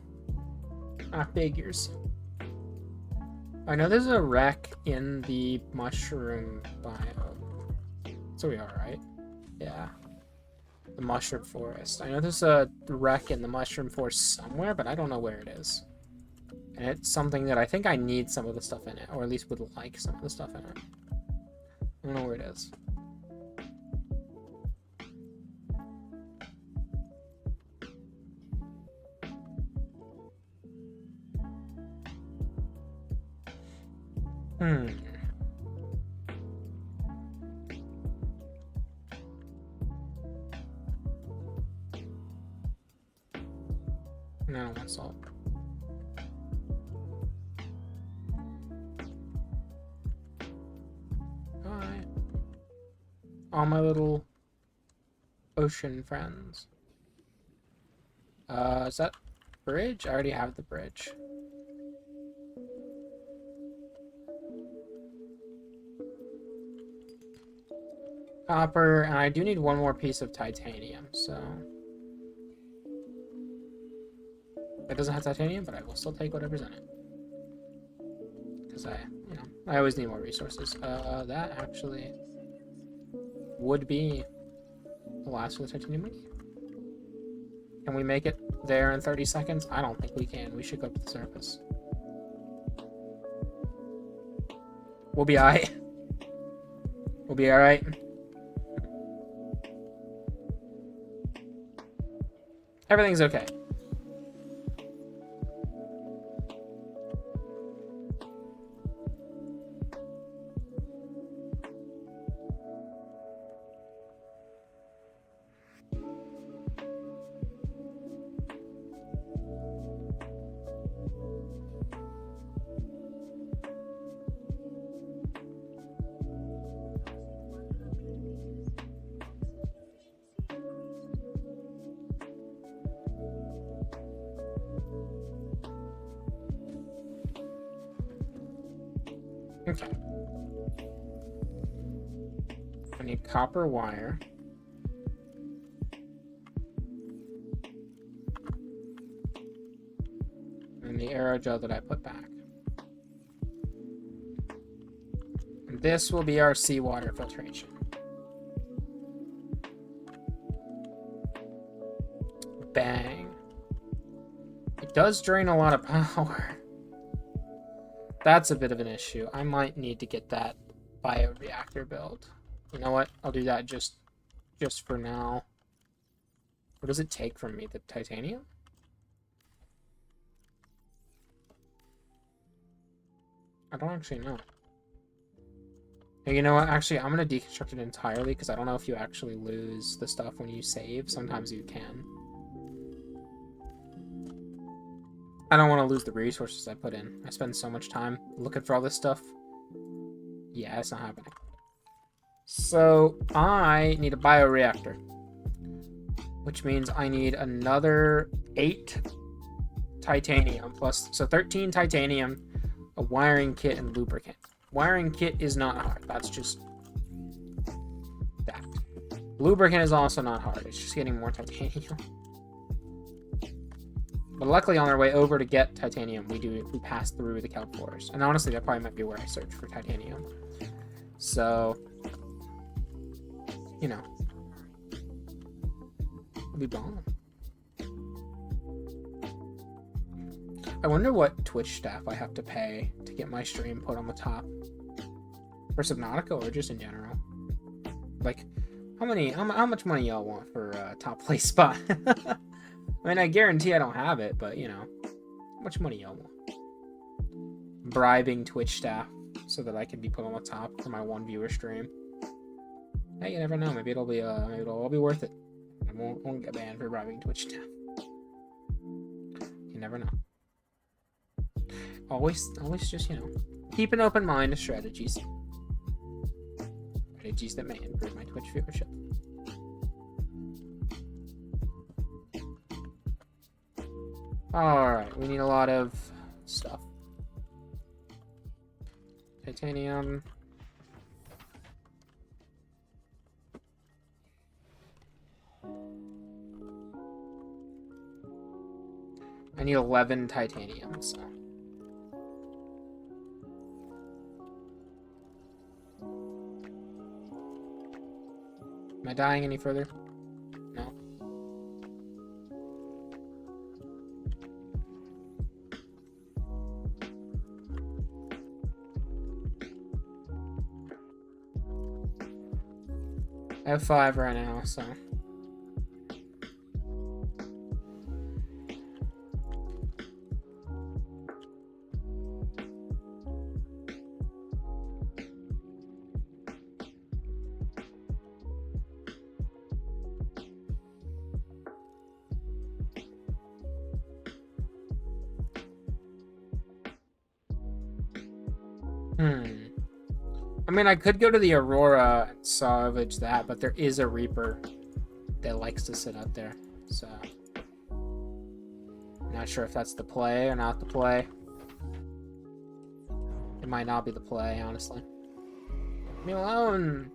Figures. I know there's a wreck in the mushroom biome. So we are, right? Yeah. The mushroom forest. I know there's a wreck in the mushroom forest somewhere, but I don't know where it is. And it's something that I think I need some of the stuff in it, or at least would like some of the stuff in it. I don't know where it is. No, that's all. Alright. All my little ocean friends. Is that bridge? I already have the bridge. Copper, and I do need one more piece of titanium, so... It doesn't have titanium, but I will still take whatever's in it. Because I always need more resources. That actually would be the last of the titanium we need. Can we make it there in 30 seconds? I don't think we can. We should go to the surface. We'll be alright. We'll be alright. Everything's okay. Okay. I need copper wire. And the aerogel that I put back. And this will be our seawater filtration. Bang. It does drain a lot of power. That's a bit of an issue. I might need to get that bioreactor built. You know what? I'll do that just for now. What does it take from me? The titanium? I don't actually know. Hey, you know what? Actually, I'm going to deconstruct it entirely because I don't know if you actually lose the stuff when you save. Sometimes you can. I don't want to lose the resources I put in. I spend so much time looking for all this stuff. Yeah, it's not happening. So, I need a bioreactor. Which means I need another 8 titanium plus... So 13 titanium, a wiring kit, and lubricant. Wiring kit is not hard. That's just... that. Lubricant is also not hard. It's just getting more titanium. But luckily, on our way over to get titanium, we pass through the kelp forest. And honestly, that probably might be where I search for titanium. So, you know, it'll be bomb. I wonder what Twitch staff I have to pay to get my stream put on the top. For Subnautica or just in general. Like, how much money y'all want for a top place spot? I mean, I guarantee I don't have it, but, you know, how much money y'all want? Bribing Twitch staff so that I can be put on the top for my one viewer stream. Hey, you never know. Maybe it'll all be worth it. I won't get banned for bribing Twitch staff. You never know. Always just, you know, keep an open mind to strategies. Strategies that may improve my Twitch viewership. Alright, we need a lot of stuff. Titanium. I need 11 titanium, so. Am I dying any further? No. I have 5 right now, so. I mean, I could go to the Aurora and salvage that, but there is a Reaper that likes to sit up there, so. Not sure if that's the play or not the play. It might not be the play, honestly. Leave me alone!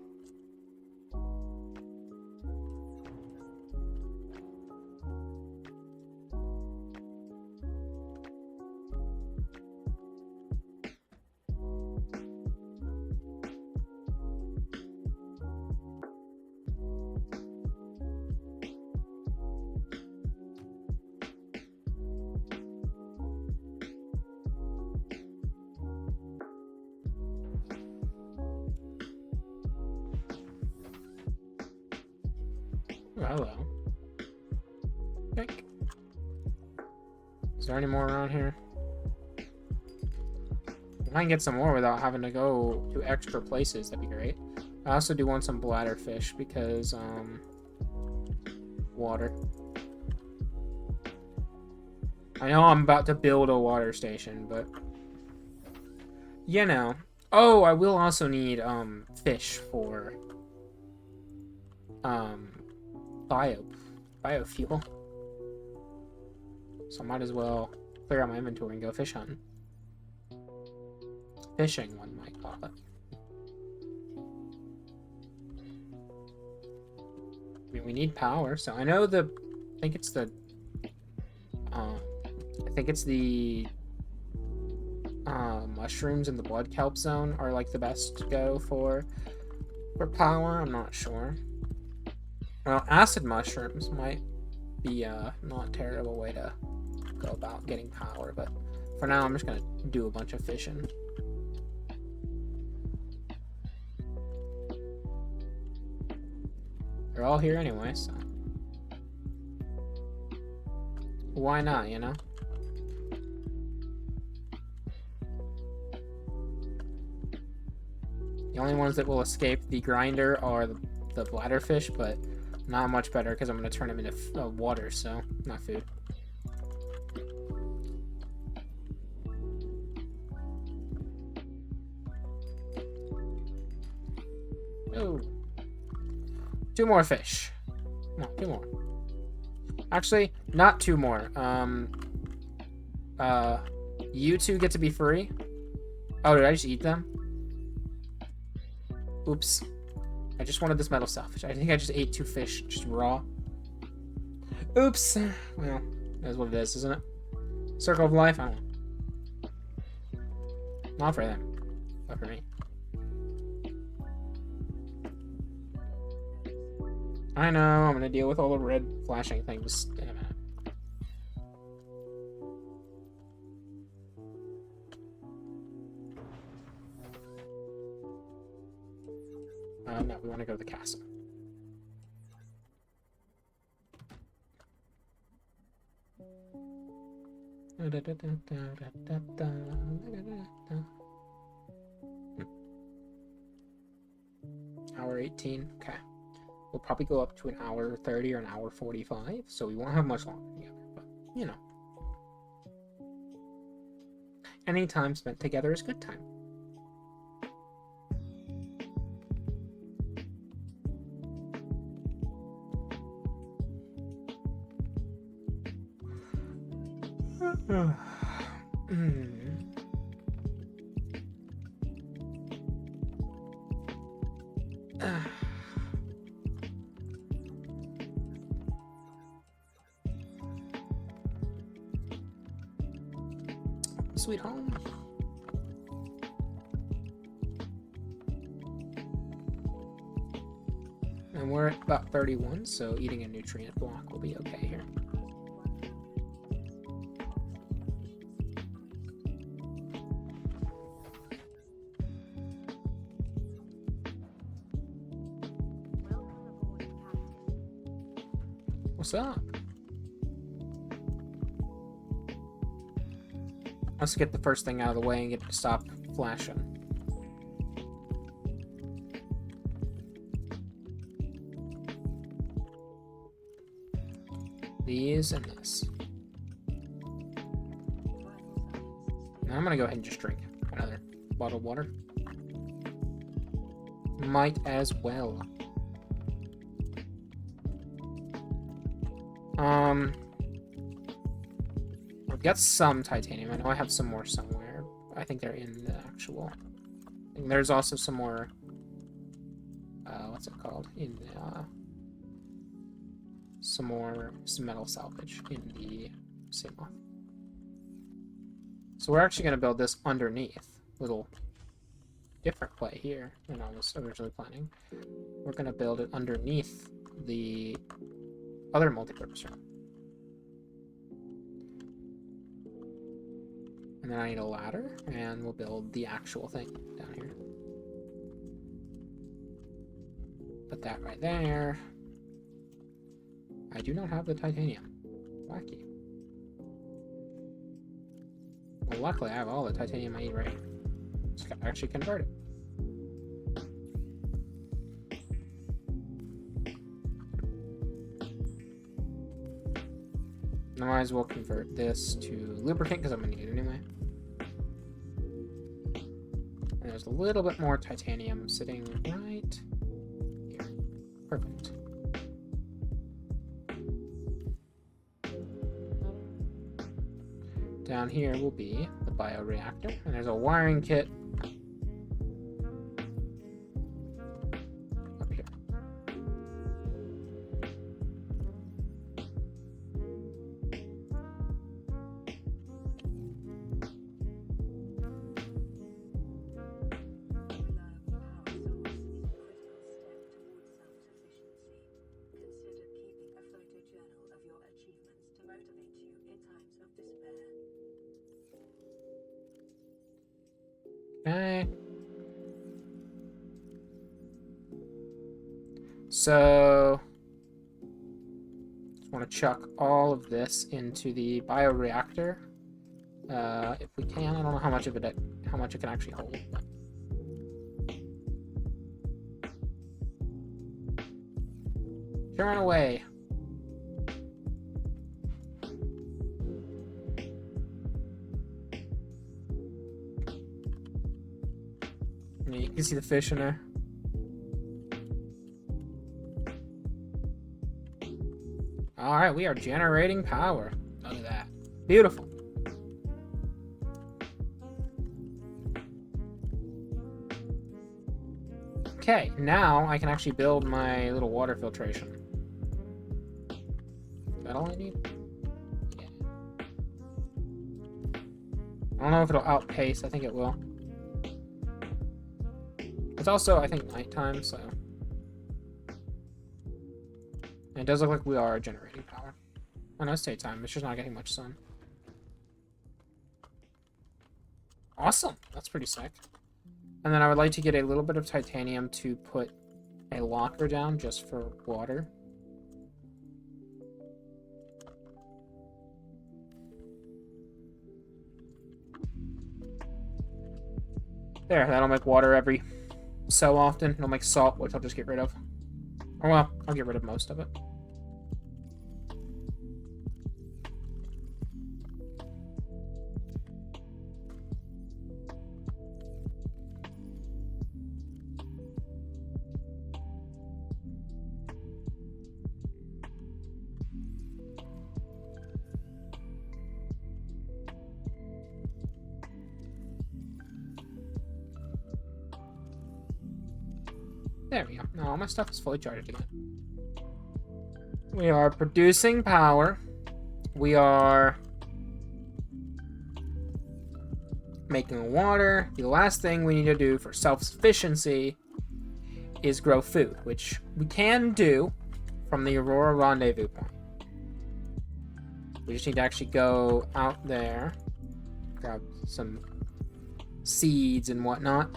Oh, hello. Pink. Is there any more around here? If I can get some more without having to go to extra places, that'd be great. I also do want some bladderfish because, water. I know I'm about to build a water station, but, you know. Oh, I will also need, fish for, biofuel. So I might as well clear out my inventory and go fish hunting. Fishing, one might call it. I mean, we need power, so I know I think it's the mushrooms in the blood kelp zone are like the best to go for power. I'm not sure. Well, acid mushrooms might be not a terrible way to go about getting power, but for now I'm just gonna do a bunch of fishing. They're all here anyway, so why not, you know? The only ones that will escape the grinder are the bladderfish, but not much better because I'm going to turn them into water, so not food. Oh. 2 more fish. No, 2 more. Actually, not 2 more. You 2 get to be free. Oh, did I just eat them? Oops. I just wanted this metal salvage. I think I just ate 2 fish, just raw. Oops. Well, that's what it is, isn't it? Circle of life? I don't know. Not for them. Not for me. I know, I'm gonna deal with all the red flashing things in a minute. No, we want to go to the castle. Hour 18, okay. We'll probably go up to an hour 30 or an hour 45, so we won't have much longer together, but, you know. Any time spent together is good time. Sweet home. And we're at about 31, so eating a nutrient block will be okay here. What's up? Let's get the first thing out of the way and get it to stop flashing. These and this. Now I'm gonna go ahead and just drink another bottle of water. Might as well. I've got some titanium. I know I have some more somewhere. I think they're in the actual. And there's also some more. What's it called? In the. Some metal salvage in the Seamoth. So we're actually going to build this underneath. Little different play here than I was originally planning. We're going to build it underneath the other multi-purpose room. And then I need a ladder, and we'll build the actual thing down here. Put that right there. I do not have the titanium. Wacky. Well, luckily I have all the titanium I need ready. Just gotta actually convert it. I might as well convert this to lubricant because I'm gonna need it anyway. And there's a little bit more titanium sitting right here. Perfect. Down here will be the bioreactor, and there's a wiring kit up here. Okay. So, just want to chuck all of this into the bioreactor, if we can. I don't know how much it can actually hold. Turn away. You can see the fish in there. Alright, we are generating power. Look at that. Beautiful. Okay, now I can actually build my little water filtration. Is that all I need? Yeah. I don't know if it'll outpace. I think it will. It's also, I think, nighttime, so... And it does look like we are generating power. Oh, no, it's daytime. It's just not getting much sun. Awesome! That's pretty sick. And then I would like to get a little bit of titanium to put a locker down just for water. There, that'll make water every so often. It'll make salt, which I'll just get rid of. Or well, I'll get rid of most of it. There we go. Now all my stuff is fully charged again. We are producing power. We are making water. The last thing we need to do for self-sufficiency is grow food, which we can do from the Aurora Rendezvous point. We just need to actually go out there, grab some seeds and whatnot.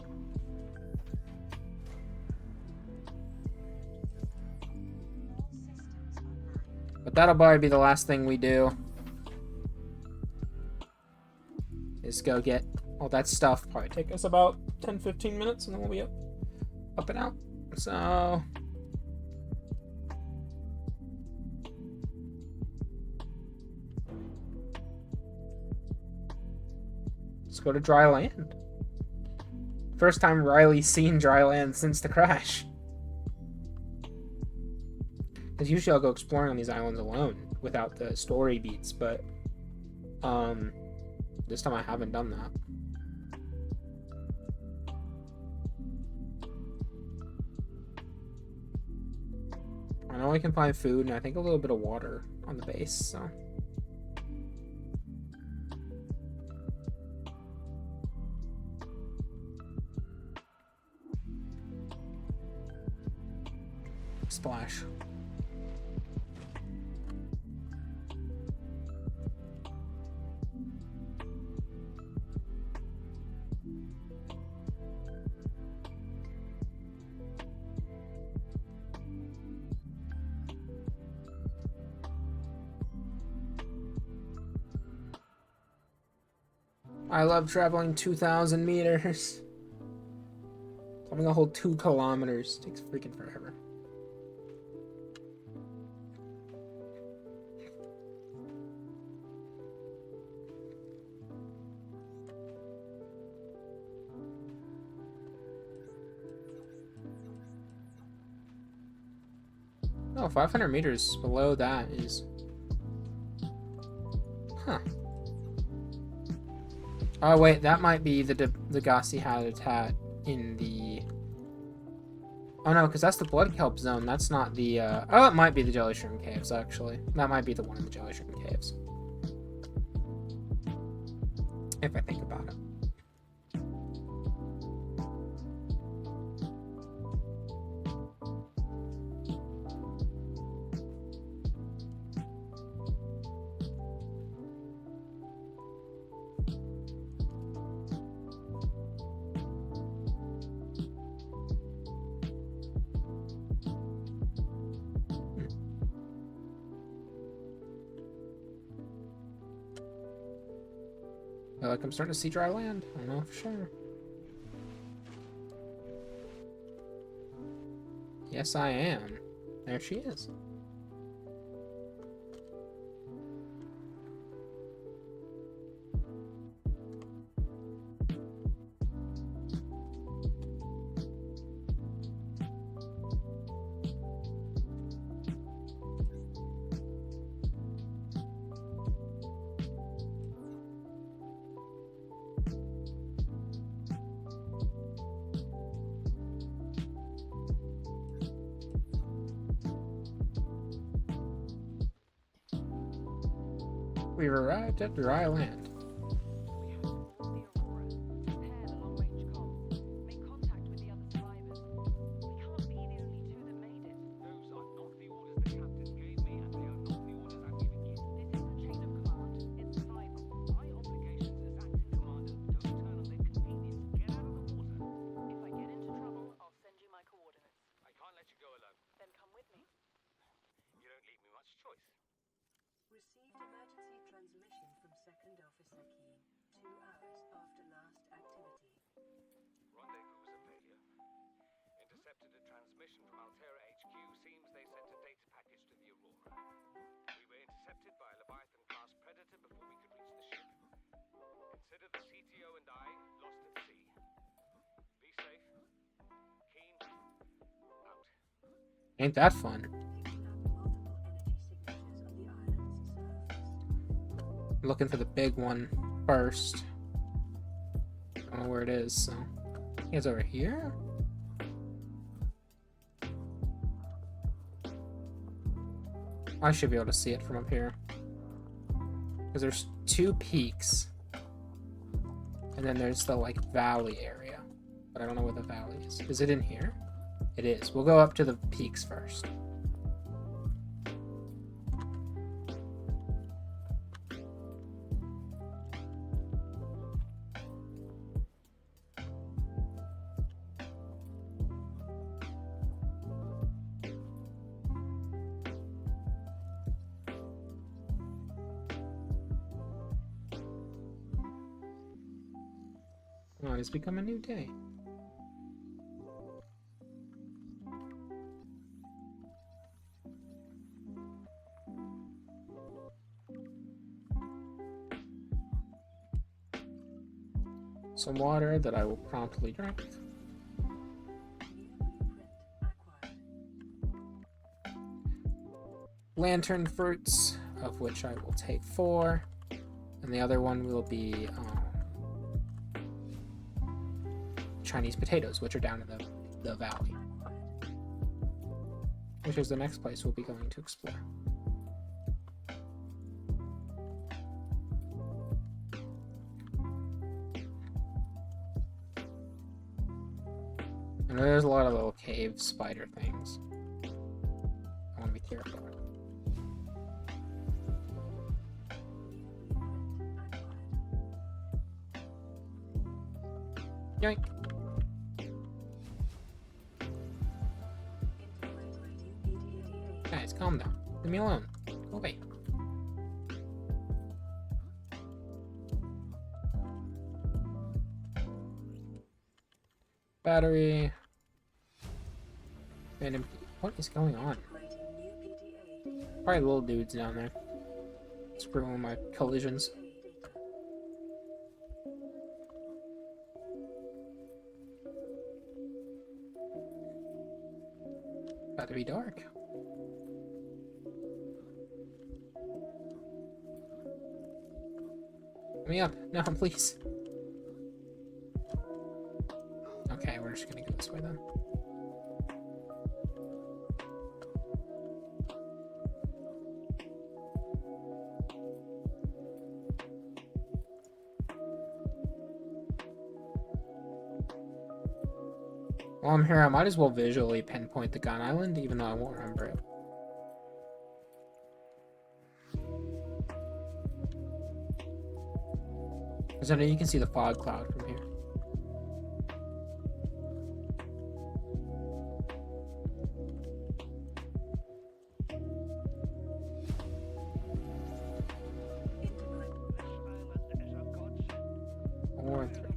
But that'll probably be the last thing we do. Is go get all that stuff. Probably take us about 10-15 minutes and then we'll be up and out. So let's go to dry land. First time Riley's seen dry land since the crash. Because usually I'll go exploring on these islands alone without the story beats, but this time I haven't done that. I know I can find food and I think a little bit of water on the base, so. Splash. I love traveling 2,000 meters. Coming a whole 2 kilometers takes freaking forever. Oh, 500 meters below that is... Huh. Oh wait, that might be the Degassi habitat in the... Oh no, because that's the blood kelp zone. That's not the... Oh, it might be the jelly shroom caves, actually. That might be the one in the jelly shroom caves. If I think about it. I feel like I'm starting to see dry land. I don't know for sure. Yes, I am. There she is. We've arrived at dry land. Received emergency transmission from Second Officer Keen, 2 hours after last activity. Rendezvous was a failure. Intercepted a transmission from Altera HQ. Seems they sent a data package to the Aurora. We were intercepted by a Leviathan-class Predator before we could reach the ship. Consider the CTO and I lost at sea. Be safe. Keen. Out. Ain't that fun? Looking for the big one first. Don't know where it is, so. I think it's over here? I should be able to see it from up here. Because there's 2 peaks. And then there's the, like, valley area. But I don't know where the valley is. Is it in here? It is. We'll go up to the peaks first. Oh, it has become a new day. Some water that I will promptly drink. Lantern fruits, of which I will take 4. And the other one will be Chinese potatoes, which are down in the valley. Which is the next place we'll be going to explore. I know there's a lot of little cave spider things. I want to be careful. Yoink. Guys, calm down. Leave me alone. Go away. Battery. Random. What is going on? Probably little dudes down there. Screwing my collisions. About to be dark. Let me up. No, please. Okay, we're just gonna go this way then. While I'm here, I might as well visually pinpoint the gun island, even though I won't remember it. Because I know you can see the fog cloud from here. Or three.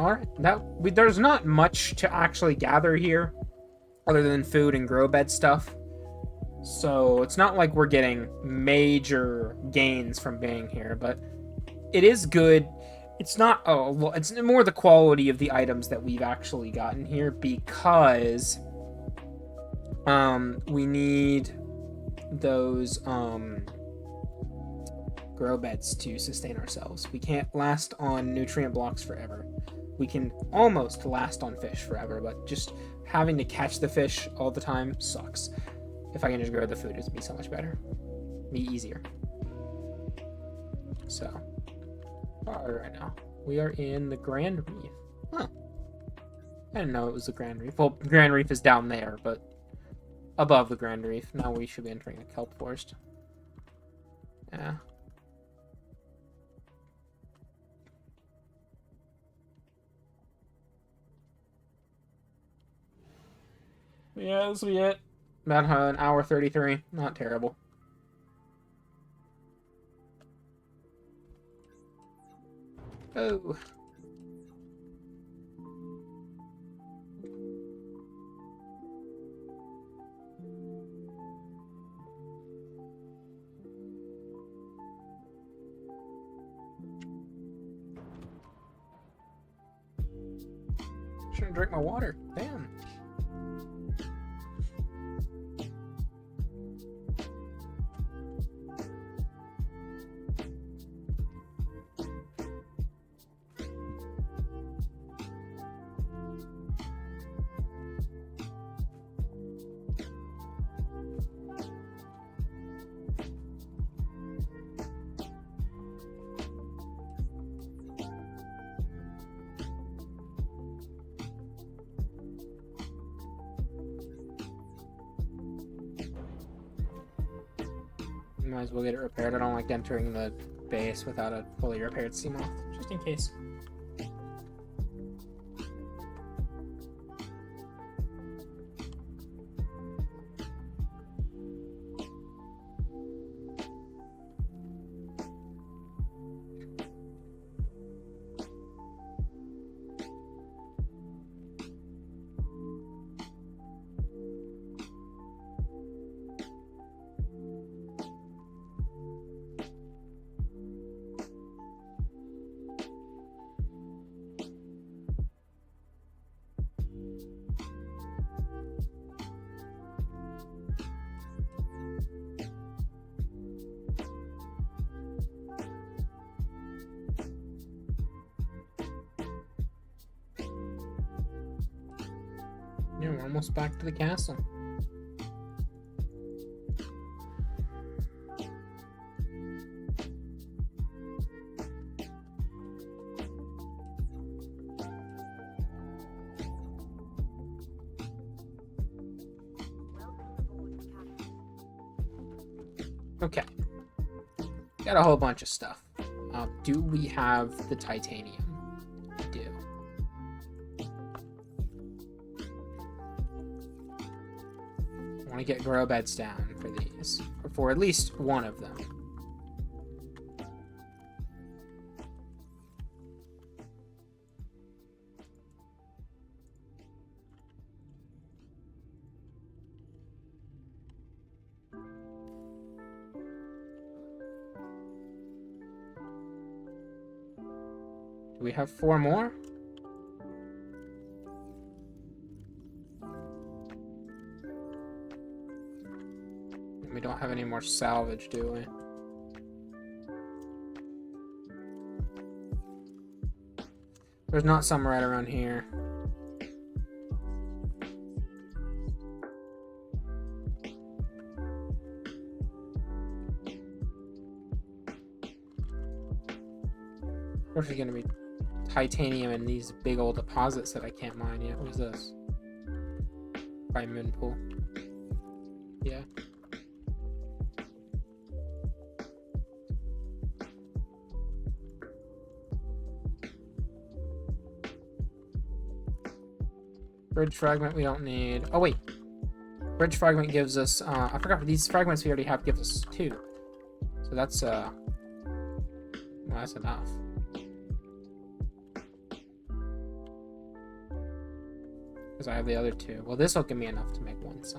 Alright, there's not much to actually gather here other than food and grow bed stuff. So it's not like we're getting major gains from being here, but it is good. It's not, it's more the quality of the items that we've actually gotten here, because we need those grow beds to sustain ourselves. We can't last on nutrient blocks forever. We can almost last on fish forever, but just having to catch the fish all the time sucks. If I can just grow the food, it'd be so much better. Be easier. So, right now, we are in the Grand Reef. Huh. I didn't know it was the Grand Reef. Well, the Grand Reef is down there, but above the Grand Reef. Now we should be entering a kelp forest. Yeah. Yeah, this will be it. About an hour 33. Not terrible. Oh. Shouldn't drink my water. Damn. Might as well get it repaired. I don't like entering the base without a fully repaired Seamoth, just in case. Yeah, we're almost back to the castle. Okay. Got a whole bunch of stuff. Do we have the titanium? We do. I want to get grow beds down for these. Or for at least one of them. Do we have 4 more? We don't have any more salvage, do we? There's not some right around here. Of course, there's gonna be titanium in these big old deposits that I can't mine yet. What is this? By moon pool. Yeah. Bridge fragment we don't need. Oh wait. Bridge fragment gives us I forgot these fragments we already have gives us 2. So that's well, that's enough. Because I have the other 2. Well, this will give me enough to make 1, so.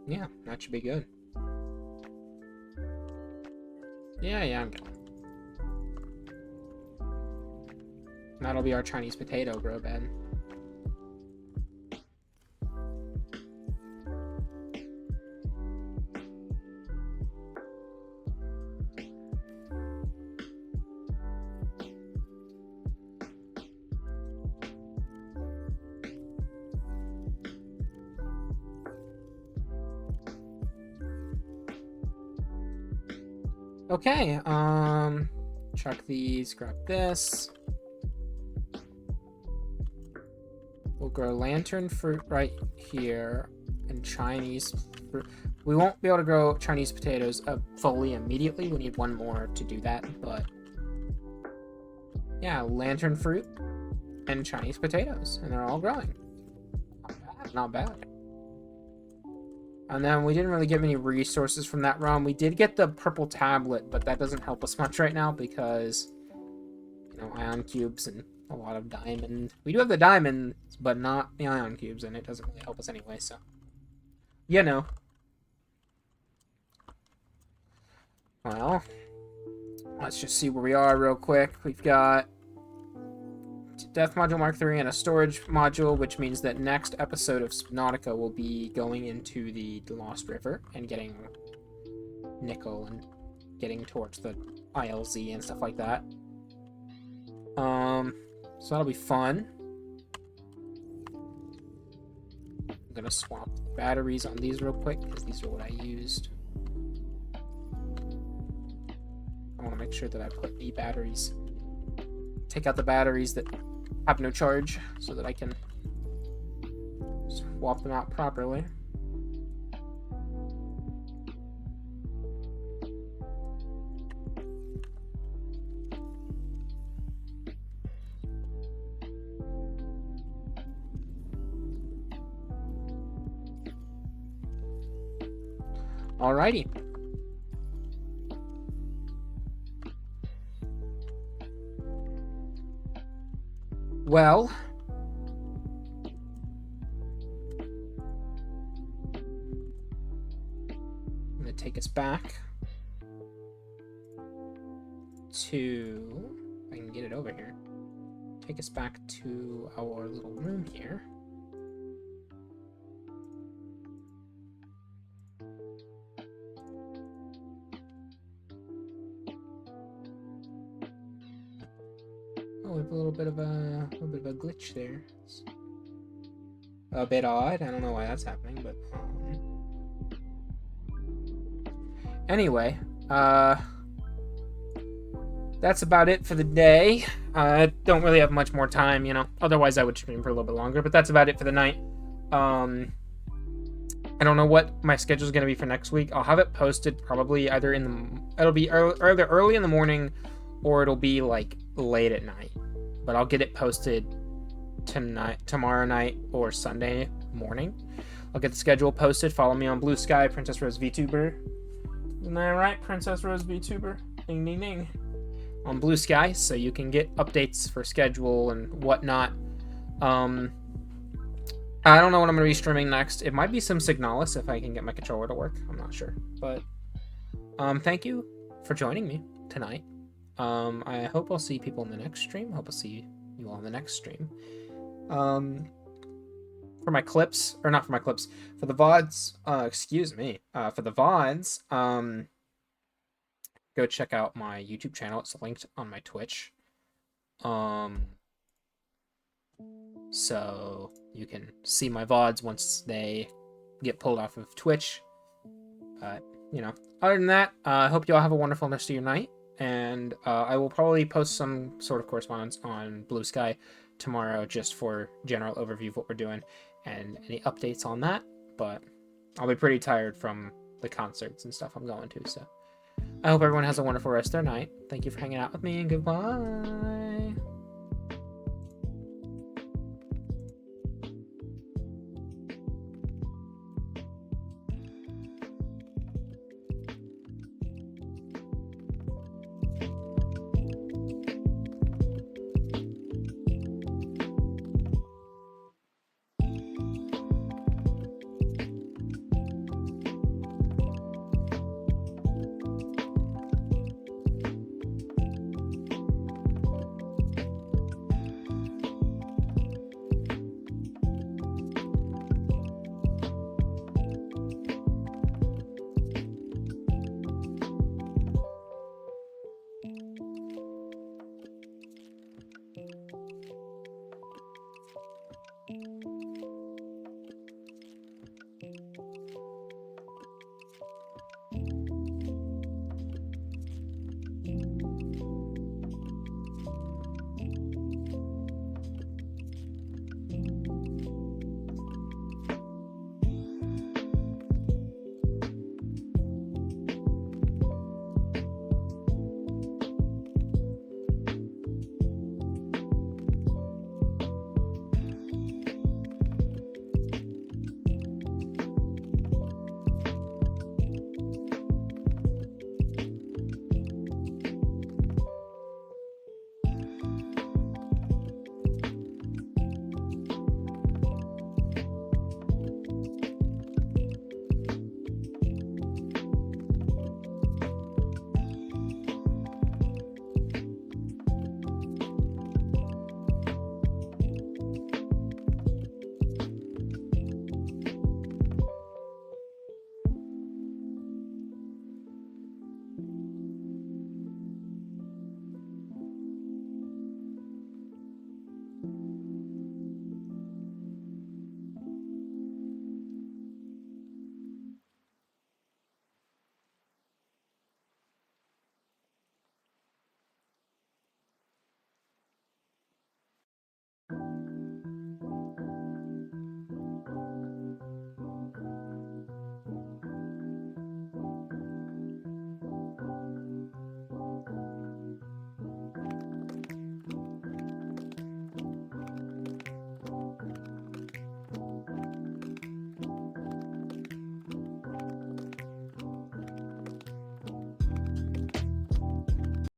Yeah, that should be good. Yeah, I'm good. That'll be our Chinese potato grow bed. Okay, chuck these, grab this. We'll grow lantern fruit right here and Chinese fruit. We won't be able to grow Chinese potatoes fully immediately. We need 1 more to do that, but yeah, lantern fruit and Chinese potatoes, and they're all growing. Not bad. And then we didn't really get many resources from that run. We did get the purple tablet, but that doesn't help us much right now because, you know, ion cubes and a lot of diamond. We do have the diamonds, but not the ion cubes, and it doesn't really help us anyway, so. You know. Well, Let's just see where we are real quick. We've got Death Module Mark III and a storage module, which means that next episode of Subnautica will be going into the Lost River and getting nickel and getting towards the ILZ and stuff like that. So that'll be fun. I'm gonna swap batteries on these real quick because these are what I used. I want to make sure that I put the batteries, take out the batteries that have no charge so that I can swap them out properly. Alrighty. Well, I'm going to take us back to, if I can get it over here, take us back to our little room here. Oh, we have a little bit of a glitch there. It's a bit odd. I don't know why that's happening, but anyway, that's about it for the day. I don't really have much more time, you know. Otherwise, I would stream for a little bit longer, but that's about it for the night. I don't know what my schedule is going to be for next week. I'll have it posted probably either it'll be either early in the morning or it'll be like late at night. But I'll get it posted tomorrow night, or Sunday morning. I'll get the schedule posted. Follow me on Blue Sky, Princess Rose VTuber. Isn't that right, Princess Rose VTuber? Ding, ding, ding. On Blue Sky, so you can get updates for schedule and whatnot. I don't know what I'm going to be streaming next. It might be some Signalis if I can get my controller to work. I'm not sure. But thank you for joining me tonight. I hope I'll see people in the next stream. I hope I'll see you all in the next stream. For my clips, or not for my clips, for the VODs, for the VODs, go check out my YouTube channel. It's linked on my Twitch. So you can see my VODs once they get pulled off of Twitch. You know, other than that, I hope you all have a wonderful rest of your night. And I will probably post some sort of correspondence on Blue Sky tomorrow just for general overview of what we're doing and any updates on that. But I'll be pretty tired from the concerts and stuff I'm going to. So I hope everyone has a wonderful rest of their night. Thank you for hanging out with me, and goodbye.